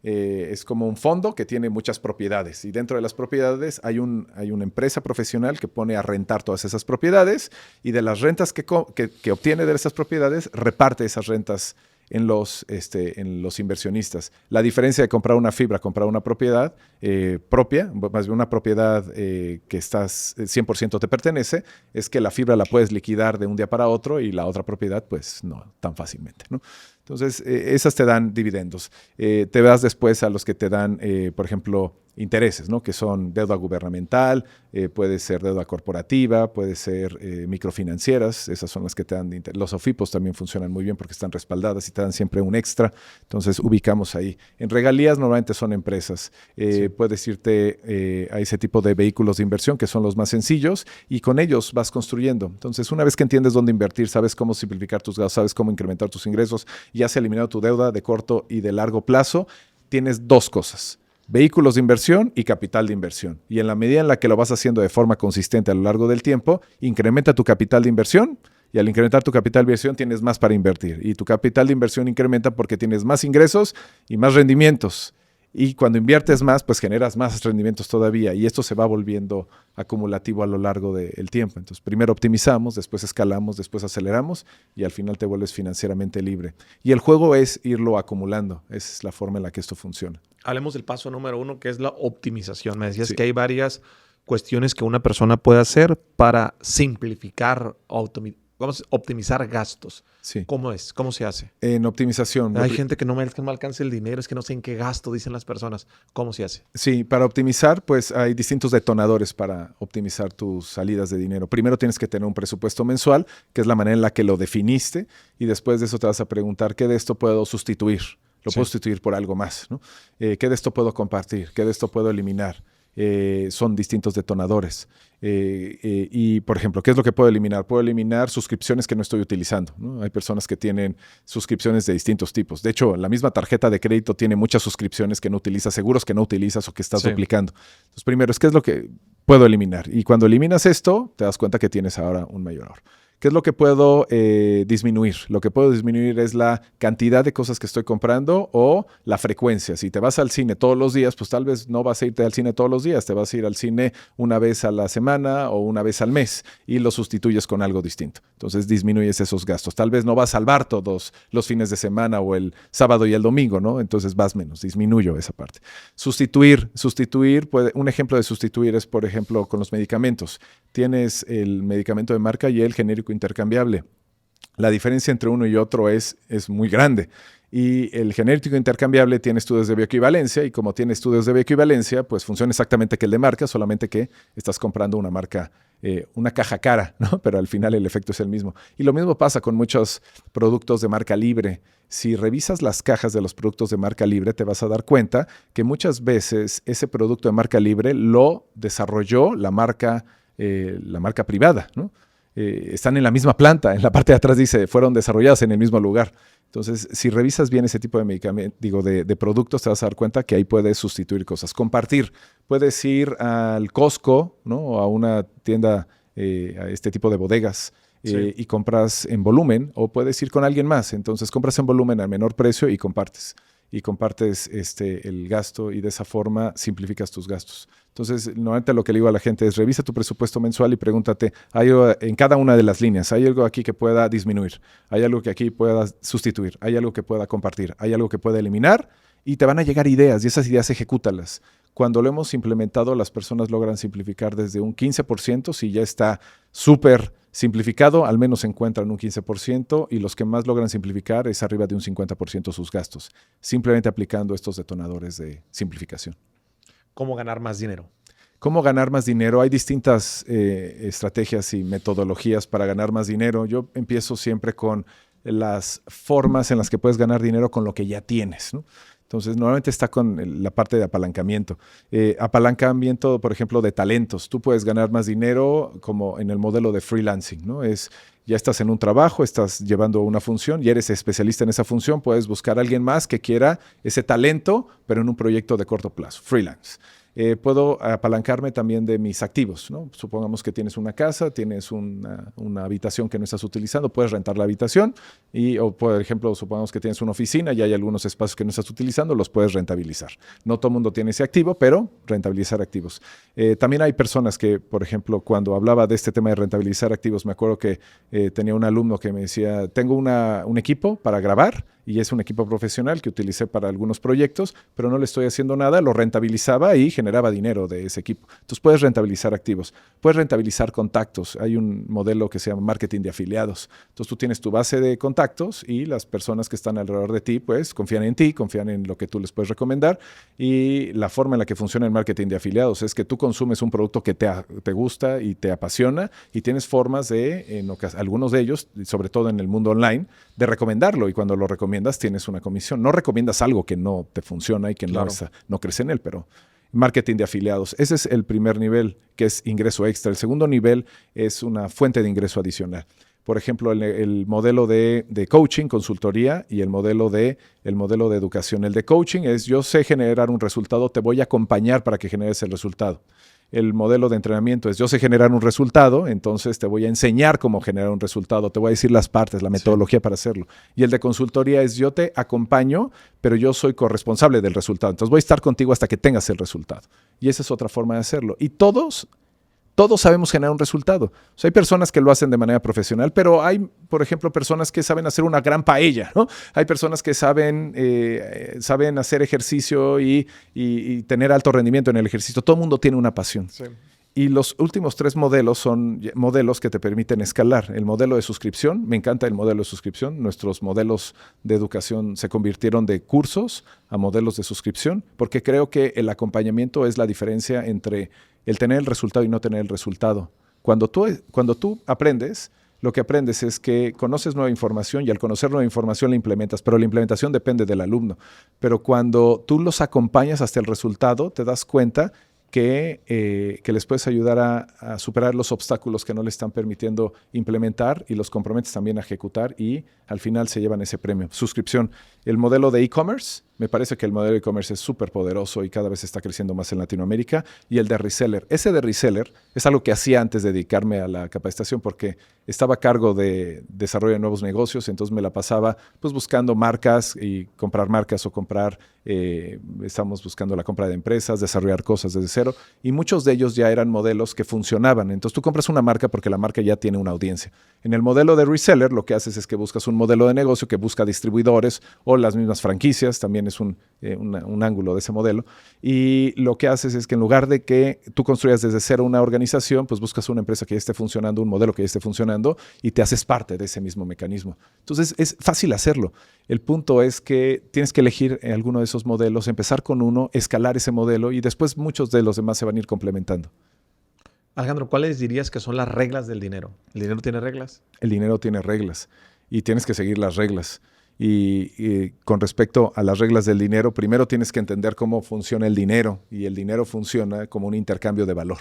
es como un fondo que tiene muchas propiedades. Y dentro de las propiedades hay una empresa profesional que pone a rentar todas esas propiedades y de las rentas que obtiene de esas propiedades reparte esas rentas en los inversionistas. La diferencia de comprar una fibra, comprar una propiedad propia, más bien una propiedad que 100% te pertenece, es que la fibra la puedes liquidar de un día para otro y la otra propiedad pues no tan fácilmente, ¿no? Entonces, esas te dan dividendos. Te vas después a los que te dan, por ejemplo, intereses, ¿no? Que son deuda gubernamental, puede ser deuda corporativa, puede ser microfinancieras, esas son las que te dan interés. Los OFIPOS también funcionan muy bien porque están respaldadas y te dan siempre un extra, entonces ubicamos ahí. En regalías normalmente son empresas, puedes irte a ese tipo de vehículos de inversión que son los más sencillos y con ellos vas construyendo. Entonces, una vez que entiendes dónde invertir, sabes cómo simplificar tus gastos, sabes cómo incrementar tus ingresos y has eliminado tu deuda de corto y de largo plazo, tienes 2 cosas. vehículos de inversión y capital de inversión. Y en la medida en la que lo vas haciendo de forma consistente a lo largo del tiempo, incrementa tu capital de inversión y al incrementar tu capital de inversión tienes más para invertir. Y tu capital de inversión incrementa porque tienes más ingresos y más rendimientos. Y cuando inviertes más, pues generas más rendimientos todavía y esto se va volviendo acumulativo a lo largo del tiempo. Entonces, primero optimizamos, después escalamos, después aceleramos y al final te vuelves financieramente libre. Y el juego es irlo acumulando. Esa es la forma en la que esto funciona. Hablemos del paso número 1, que es la optimización. Me decías Sí. que hay varias cuestiones que una persona puede hacer para simplificar, optimizar gastos. Sí. ¿Cómo es? ¿Cómo se hace? En optimización. Hay gente que no me alcanza el dinero, es que no sé en qué gasto, dicen las personas. ¿Cómo se hace? Sí, para optimizar, pues hay distintos detonadores para optimizar tus salidas de dinero. Primero tienes que tener un presupuesto mensual, que es la manera en la que lo definiste, y después de eso te vas a preguntar qué de esto puedo sustituir. Lo puedo sustituir por algo más, ¿no? ¿Qué de esto puedo compartir? ¿Qué de esto puedo eliminar? Son distintos detonadores. Y, por ejemplo, ¿qué es lo que puedo eliminar? Puedo eliminar suscripciones que no estoy utilizando, ¿no? Hay personas que tienen suscripciones de distintos tipos. De hecho, la misma tarjeta de crédito tiene muchas suscripciones que no utilizas, seguros que no utilizas o que estás duplicando. Entonces, primero, ¿qué es lo que puedo eliminar? Y cuando eliminas esto, te das cuenta que tienes ahora un mayor ahorro. ¿Qué es lo que puedo disminuir? Lo que puedo disminuir es la cantidad de cosas que estoy comprando o la frecuencia. Si te vas al cine todos los días, pues tal vez no vas a irte al cine todos los días. Te vas a ir al cine una vez a la semana o una vez al mes y lo sustituyes con algo distinto. Entonces disminuyes esos gastos. Tal vez no vas a salvar todos los fines de semana o el sábado y el domingo, ¿no? Entonces vas menos. Disminuyo esa parte. Sustituir, un ejemplo de sustituir es, por ejemplo, con los medicamentos. Tienes el medicamento de marca y el genérico intercambiable. La diferencia entre uno y otro es muy grande. Y el genérico intercambiable tiene estudios de bioequivalencia y como tiene estudios de bioequivalencia, pues funciona exactamente que el de marca, solamente que estás comprando una marca, una caja cara, ¿no? Pero al final el efecto es el mismo. Y lo mismo pasa con muchos productos de marca libre. Si revisas las cajas de los productos de marca libre, te vas a dar cuenta que muchas veces ese producto de marca libre lo desarrolló la marca privada, ¿no? Están en la misma planta. En la parte de atrás dice, fueron desarrolladas en el mismo lugar. Entonces, si revisas bien ese tipo de medicamentos, de productos, te vas a dar cuenta que ahí puedes sustituir cosas. Compartir. Puedes ir al Costco, ¿no? O a una tienda, a este tipo de bodegas, y compras en volumen, o puedes ir con alguien más. Entonces, compras en volumen al menor precio y compartes. Y compartes el gasto y de esa forma simplificas tus gastos. Entonces, normalmente lo que le digo a la gente es revisa tu presupuesto mensual y pregúntate, en cada una de las líneas, ¿hay algo aquí que pueda disminuir? ¿Hay algo que aquí pueda sustituir? ¿Hay algo que pueda compartir? ¿Hay algo que pueda eliminar? Y te van a llegar ideas y esas ideas ejecútalas. Cuando lo hemos implementado, las personas logran simplificar desde un 15%, si ya está súper simplificado, al menos se encuentran un 15% y los que más logran simplificar es arriba de un 50% sus gastos, simplemente aplicando estos detonadores de simplificación. ¿Cómo ganar más dinero? ¿Cómo ganar más dinero? Hay distintas estrategias y metodologías para ganar más dinero. Yo empiezo siempre con las formas en las que puedes ganar dinero con lo que ya tienes, ¿no? Entonces, normalmente está con la parte de apalancamiento. Apalancamiento, por ejemplo, de talentos. Tú puedes ganar más dinero como en el modelo de freelancing, ¿no? Ya estás en un trabajo, estás llevando una función y eres especialista en esa función, puedes buscar a alguien más que quiera ese talento, pero en un proyecto de corto plazo, freelance. Puedo apalancarme también de mis activos, ¿no? Supongamos que tienes una casa, tienes una habitación que no estás utilizando, puedes rentar la habitación o, por ejemplo, supongamos que tienes una oficina y hay algunos espacios que no estás utilizando, los puedes rentabilizar. No todo el mundo tiene ese activo, pero rentabilizar activos. También hay personas que, por ejemplo, cuando hablaba de este tema de rentabilizar activos, me acuerdo que tenía un alumno que me decía, tengo un equipo para grabar y es un equipo profesional que utilicé para algunos proyectos, pero no le estoy haciendo nada, lo rentabilizaba y generaba dinero de ese equipo. Entonces puedes rentabilizar activos, puedes rentabilizar contactos. Hay un modelo que se llama marketing de afiliados. Entonces tú tienes tu base de contactos y las personas que están alrededor de ti pues confían en ti, confían en lo que tú les puedes recomendar y la forma en la que funciona el marketing de afiliados es que tú consumes un producto que te gusta y te apasiona y tienes formas algunos de ellos, sobre todo en el mundo online, de recomendarlo y cuando lo recomiendas tienes una comisión. No recomiendas algo que no te funciona y que no crece en él, pero marketing de afiliados. Ese es el primer nivel, que es ingreso extra. El segundo nivel es una fuente de ingreso adicional. Por ejemplo, el modelo de coaching, consultoría, y el modelo de educación. El de coaching es: yo sé generar un resultado, te voy a acompañar para que generes el resultado. El modelo de entrenamiento es: yo sé generar un resultado, entonces te voy a enseñar cómo generar un resultado, te voy a decir las partes, la metodología para hacerlo. Y el de consultoría es: yo te acompaño, pero yo soy corresponsable del resultado. Entonces voy a estar contigo hasta que tengas el resultado. Y esa es otra forma de hacerlo. Y todos sabemos generar un resultado. O sea, hay personas que lo hacen de manera profesional, pero hay, por ejemplo, personas que saben hacer una gran paella, ¿no? Hay personas que saben hacer ejercicio y tener alto rendimiento en el ejercicio. Todo el mundo tiene una pasión. Sí. Y los últimos 3 modelos son modelos que te permiten escalar. El modelo de suscripción, me encanta el modelo de suscripción. Nuestros modelos de educación se convirtieron de cursos a modelos de suscripción, porque creo que el acompañamiento es la diferencia entre el tener el resultado y no tener el resultado. Cuando tú aprendes, lo que aprendes es que conoces nueva información, y al conocer nueva información la implementas, pero la implementación depende del alumno. Pero cuando tú los acompañas hasta el resultado, te das cuenta que les puedes ayudar a superar los obstáculos que no les están permitiendo implementar, y los comprometes también a ejecutar, y al final se llevan ese premio. Suscripción. El modelo de e-commerce, me parece que el modelo de e-commerce es súper poderoso y cada vez está creciendo más en Latinoamérica. Y el de reseller. Ese de reseller es algo que hacía antes de dedicarme a la capacitación, porque estaba a cargo de desarrollo de nuevos negocios, entonces me la pasaba pues buscando marcas y comprar marcas, o estamos buscando la compra de empresas, desarrollar cosas desde cero, y muchos de ellos ya eran modelos que funcionaban. Entonces tú compras una marca porque la marca ya tiene una audiencia. En el modelo de reseller lo que haces es que buscas un modelo de negocio que busca distribuidores o las mismas franquicias, también es un ángulo de ese modelo, y lo que haces es que en lugar de que tú construyas desde cero una organización, pues buscas una empresa que ya esté funcionando, un modelo que ya esté funcionando, y te haces parte de ese mismo mecanismo. Entonces es fácil hacerlo. El punto es que tienes que elegir alguno de esos modelos, empezar con uno, escalar ese modelo, y después muchos de los demás se van a ir complementando. Alejandro, ¿cuáles dirías que son las reglas del dinero? ¿El dinero tiene reglas? El dinero tiene reglas y tienes que seguir las reglas. Y con respecto a las reglas del dinero, primero tienes que entender cómo funciona el dinero, y el dinero funciona como un intercambio de valor.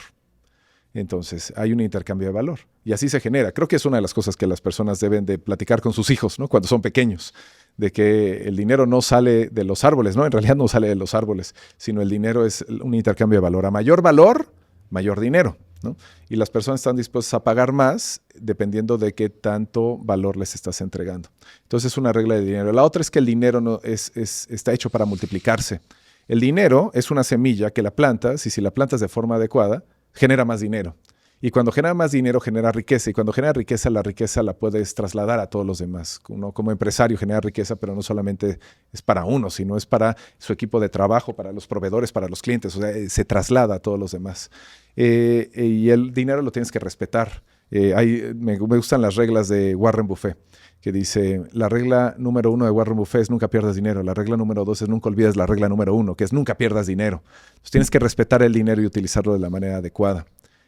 Entonces, hay un intercambio de valor y así se genera. Creo que es una de las cosas que las personas deben de platicar con sus hijos, ¿no? Cuando son pequeños, de que el dinero no sale de los árboles, ¿no? En realidad no sale de los árboles, sino el dinero es un intercambio de valor. A mayor valor, mayor dinero, ¿no? Y las personas están dispuestas a pagar más dependiendo de qué tanto valor les estás entregando. Entonces es una regla de dinero. La otra es que el dinero está hecho para multiplicarse. El dinero es una semilla que la plantas, y si la plantas de forma adecuada, genera más dinero. Y cuando genera más dinero, genera riqueza. Y cuando genera riqueza, la riqueza la puedes trasladar a todos los demás. Uno como empresario genera riqueza, pero no solamente es para uno, sino es para su equipo de trabajo, para los proveedores, para los clientes. O sea, se traslada a todos los demás. Y el dinero lo tienes que respetar. Me gustan las reglas de Warren Buffett, que dice: la regla número 1 de Warren Buffett es nunca pierdas dinero. La regla número 2 es nunca olvides la regla número 1, que es nunca pierdas dinero. Entonces tienes que respetar el dinero y utilizarlo de la manera adecuada.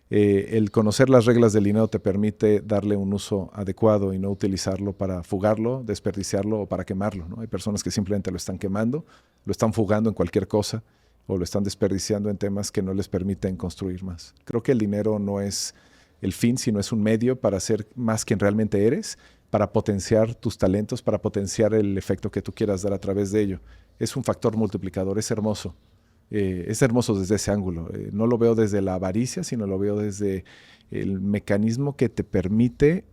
El conocer las reglas del dinero te permite darle un uso adecuado y no utilizarlo para fugarlo, desperdiciarlo o para quemarlo, ¿no? Hay personas que simplemente lo están quemando, lo están fugando en cualquier cosa, o lo están desperdiciando en temas que no les permiten construir más. Creo que el dinero no es el fin, sino es un medio para ser más quien realmente eres, para potenciar tus talentos, para potenciar el efecto que tú quieras dar a través de ello. Es un factor multiplicador, es hermoso. Es hermoso desde ese ángulo. No lo veo desde la avaricia, sino lo veo desde el mecanismo que te permite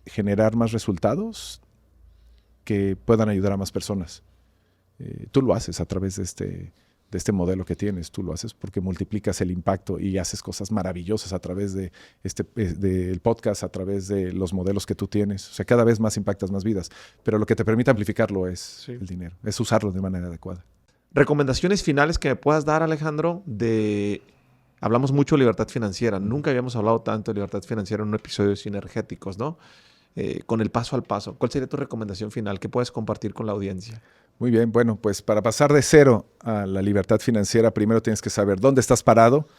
generar más resultados que puedan ayudar a más personas. Tú lo haces a través de este modelo que tienes. Tú lo haces porque multiplicas el impacto y haces cosas maravillosas a través de del podcast, a través de los modelos que tú tienes. O sea, cada vez más impactas más vidas. Pero lo que te permite amplificarlo es el dinero, es usarlo de manera adecuada. Recomendaciones finales que me puedas dar, Alejandro, hablamos mucho de libertad financiera. Nunca habíamos hablado tanto de libertad financiera en un episodio de Sinergéticos, ¿no? Con el paso al paso. ¿Cuál sería tu recomendación final? ¿Qué puedes compartir con la audiencia? Muy bien, bueno, pues para pasar de cero a la libertad financiera, primero tienes que saber dónde estás parado.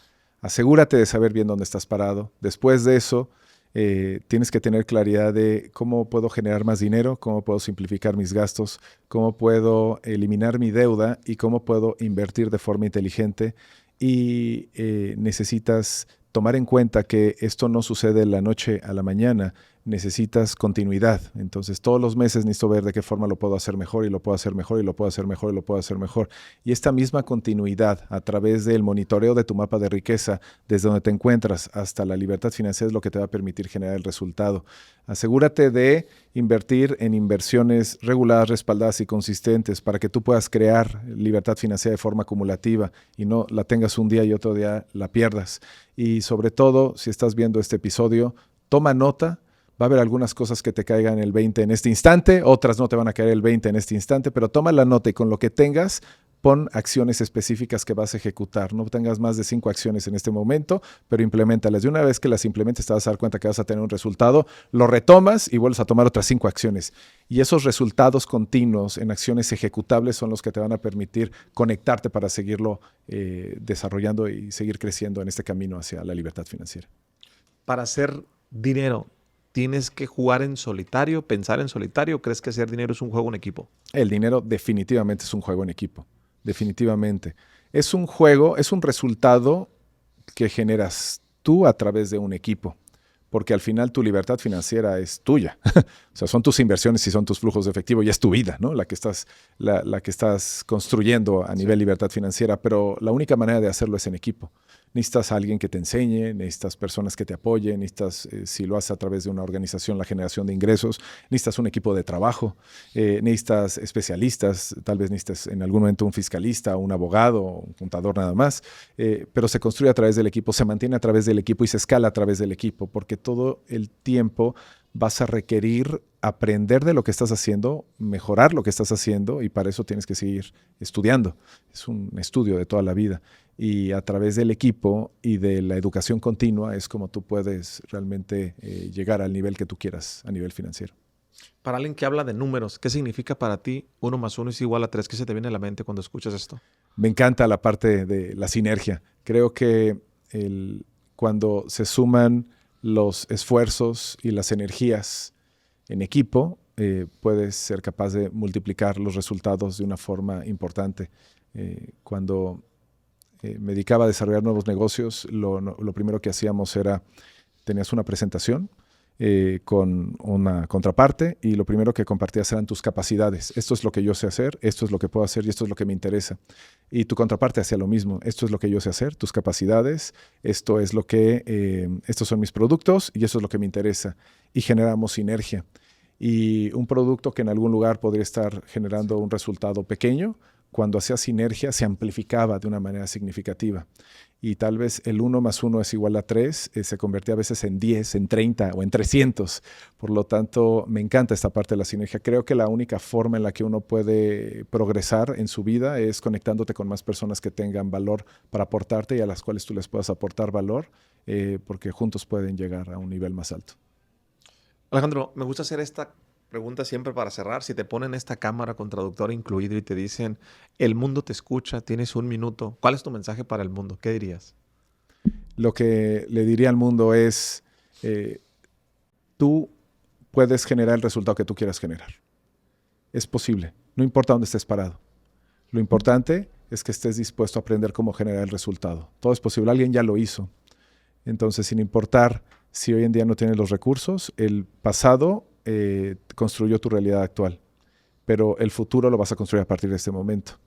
Asegúrate de saber bien dónde estás parado. Después de eso, tienes que tener claridad de cómo puedo generar más dinero, cómo puedo simplificar mis gastos, cómo puedo eliminar mi deuda y cómo puedo invertir de forma inteligente. Y necesitas tomar en cuenta que esto no sucede de la noche a la mañana. necesitas continuidad. Entonces, todos los meses necesito ver de qué forma lo puedo hacer mejor y lo puedo hacer mejor y lo puedo hacer mejor y lo puedo hacer mejor. Y esta misma continuidad a través del monitoreo de tu mapa de riqueza, desde donde te encuentras hasta la libertad financiera, es lo que te va a permitir generar el resultado. Asegúrate de invertir en inversiones reguladas, respaldadas y consistentes para que tú puedas crear libertad financiera de forma acumulativa y no la tengas un día y otro día la pierdas. Y sobre todo, si estás viendo este episodio, toma nota. Va a haber algunas cosas que te caigan el 20 en este instante, otras no te van a caer el 20 en este instante, pero toma la nota y con lo que tengas, pon acciones específicas que vas a ejecutar. No tengas más de 5 acciones en este momento, pero impleméntalas. De una vez que las implementes te vas a dar cuenta que vas a tener un resultado, lo retomas y vuelves a tomar otras 5 acciones. Y esos resultados continuos en acciones ejecutables son los que te van a permitir conectarte para seguirlo desarrollando y seguir creciendo en este camino hacia la libertad financiera. Para hacer dinero, ¿tienes que jugar en solitario, pensar en solitario, o crees que hacer dinero es un juego en equipo? El dinero definitivamente es un juego en equipo. Definitivamente. Es un juego, es un resultado que generas tú a través de un equipo. Porque al final tu libertad financiera es tuya. O sea, son tus inversiones y son tus flujos de efectivo y es tu vida, ¿no? La que estás construyendo a nivel libertad financiera. Pero la única manera de hacerlo es en equipo. Necesitas a alguien que te enseñe, necesitas personas que te apoyen, necesitas, si lo haces a través de una organización, la generación de ingresos, necesitas un equipo de trabajo, necesitas especialistas, tal vez necesites en algún momento un fiscalista, un abogado, un contador nada más, pero se construye a través del equipo, se mantiene a través del equipo y se escala a través del equipo, porque todo el tiempo vas a requerir aprender de lo que estás haciendo, mejorar lo que estás haciendo y para eso tienes que seguir estudiando. Es un estudio de toda la vida y a través del equipo y de la educación continua es como tú puedes realmente llegar al nivel que tú quieras a nivel financiero. Para alguien que habla de números, ¿qué significa para ti 1 más 1 es igual a 3? ¿Qué se te viene a la mente cuando escuchas esto? Me encanta la parte de la sinergia. Creo que cuando se suman los esfuerzos y las energías en equipo, puedes ser capaz de multiplicar los resultados de una forma importante. Cuando me dedicaba a desarrollar nuevos negocios, lo primero que hacíamos era, tenías una presentación con una contraparte y lo primero que compartías eran tus capacidades. Esto es lo que yo sé hacer, esto es lo que puedo hacer y esto es lo que me interesa. Y tu contraparte hacía lo mismo. Esto es lo que yo sé hacer, tus capacidades, estos son mis productos y esto es lo que me interesa. Y generamos sinergia. Y un producto que en algún lugar podría estar generando un resultado pequeño, cuando hacía sinergia se amplificaba de una manera significativa. Y tal vez el 1 más 1 es igual a 3, se convertía a veces en 10, en 30 o en 300. Por lo tanto, me encanta esta parte de la sinergia. Creo que la única forma en la que uno puede progresar en su vida es conectándote con más personas que tengan valor para aportarte y a las cuales tú les puedas aportar valor, porque juntos pueden llegar a un nivel más alto. Alejandro, me gusta hacer esta pregunta siempre para cerrar. Si te ponen esta cámara con traductor incluido y te dicen, el mundo te escucha, tienes 1 minuto, ¿cuál es tu mensaje para el mundo? ¿Qué dirías? Lo que le diría al mundo es, tú puedes generar el resultado que tú quieras generar. Es posible, no importa dónde estés parado. Lo importante es que estés dispuesto a aprender cómo generar el resultado. Todo es posible, alguien ya lo hizo. Entonces, sin importar si hoy en día no tienes los recursos, el pasado construyó tu realidad actual, pero el futuro lo vas a construir a partir de este momento.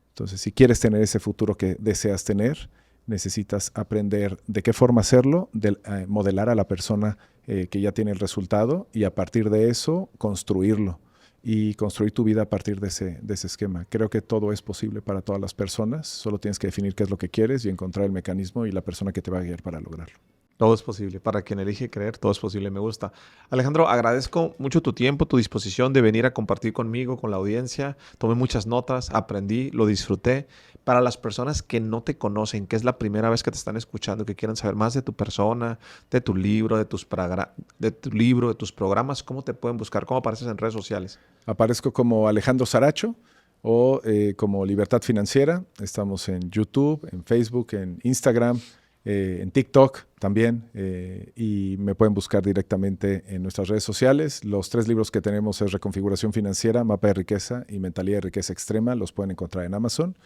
Entonces, si quieres tener ese futuro que deseas tener, necesitas aprender de qué forma hacerlo, modelar a la persona que ya tiene el resultado y a partir de eso construirlo y construir tu vida a partir de ese esquema. Creo que todo es posible para todas las personas, solo tienes que definir qué es lo que quieres y encontrar el mecanismo y la persona que te va a guiar para lograrlo. Todo es posible. Para quien elige creer, todo es posible. Me gusta. Alejandro, agradezco mucho tu tiempo, tu disposición de venir a compartir conmigo, con la audiencia. Tomé muchas notas, aprendí, lo disfruté. Para las personas que no te conocen, que es la primera vez que te están escuchando, que quieran saber más de tu persona, de tu libro, de tus programas, ¿cómo te pueden buscar? ¿Cómo apareces en redes sociales? Aparezco como Alejandro Saracho o como Libertad Financiera. Estamos en YouTube, en Facebook, en Instagram, en TikTok también, y me pueden buscar directamente en nuestras redes sociales. Los 3 libros que tenemos es Reconfiguración Financiera, Mapa de Riqueza y Mentalidad de Riqueza Extrema. Los pueden encontrar en Amazon.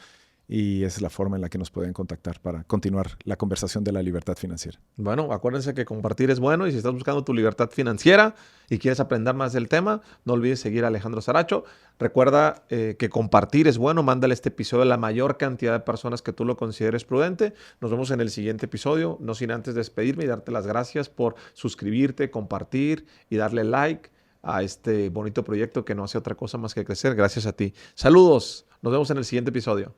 y esa es la forma en la que nos pueden contactar para continuar la conversación de la libertad financiera. Bueno, acuérdense que compartir es bueno y si estás buscando tu libertad financiera y quieres aprender más del tema, no olvides seguir a Alejandro Saracho. Recuerda que compartir es bueno, mándale este episodio a la mayor cantidad de personas que tú lo consideres prudente. Nos vemos en el siguiente episodio, no sin antes despedirme y darte las gracias por suscribirte, compartir y darle like a este bonito proyecto que no hace otra cosa más que crecer. Gracias a ti. Saludos, nos vemos en el siguiente episodio.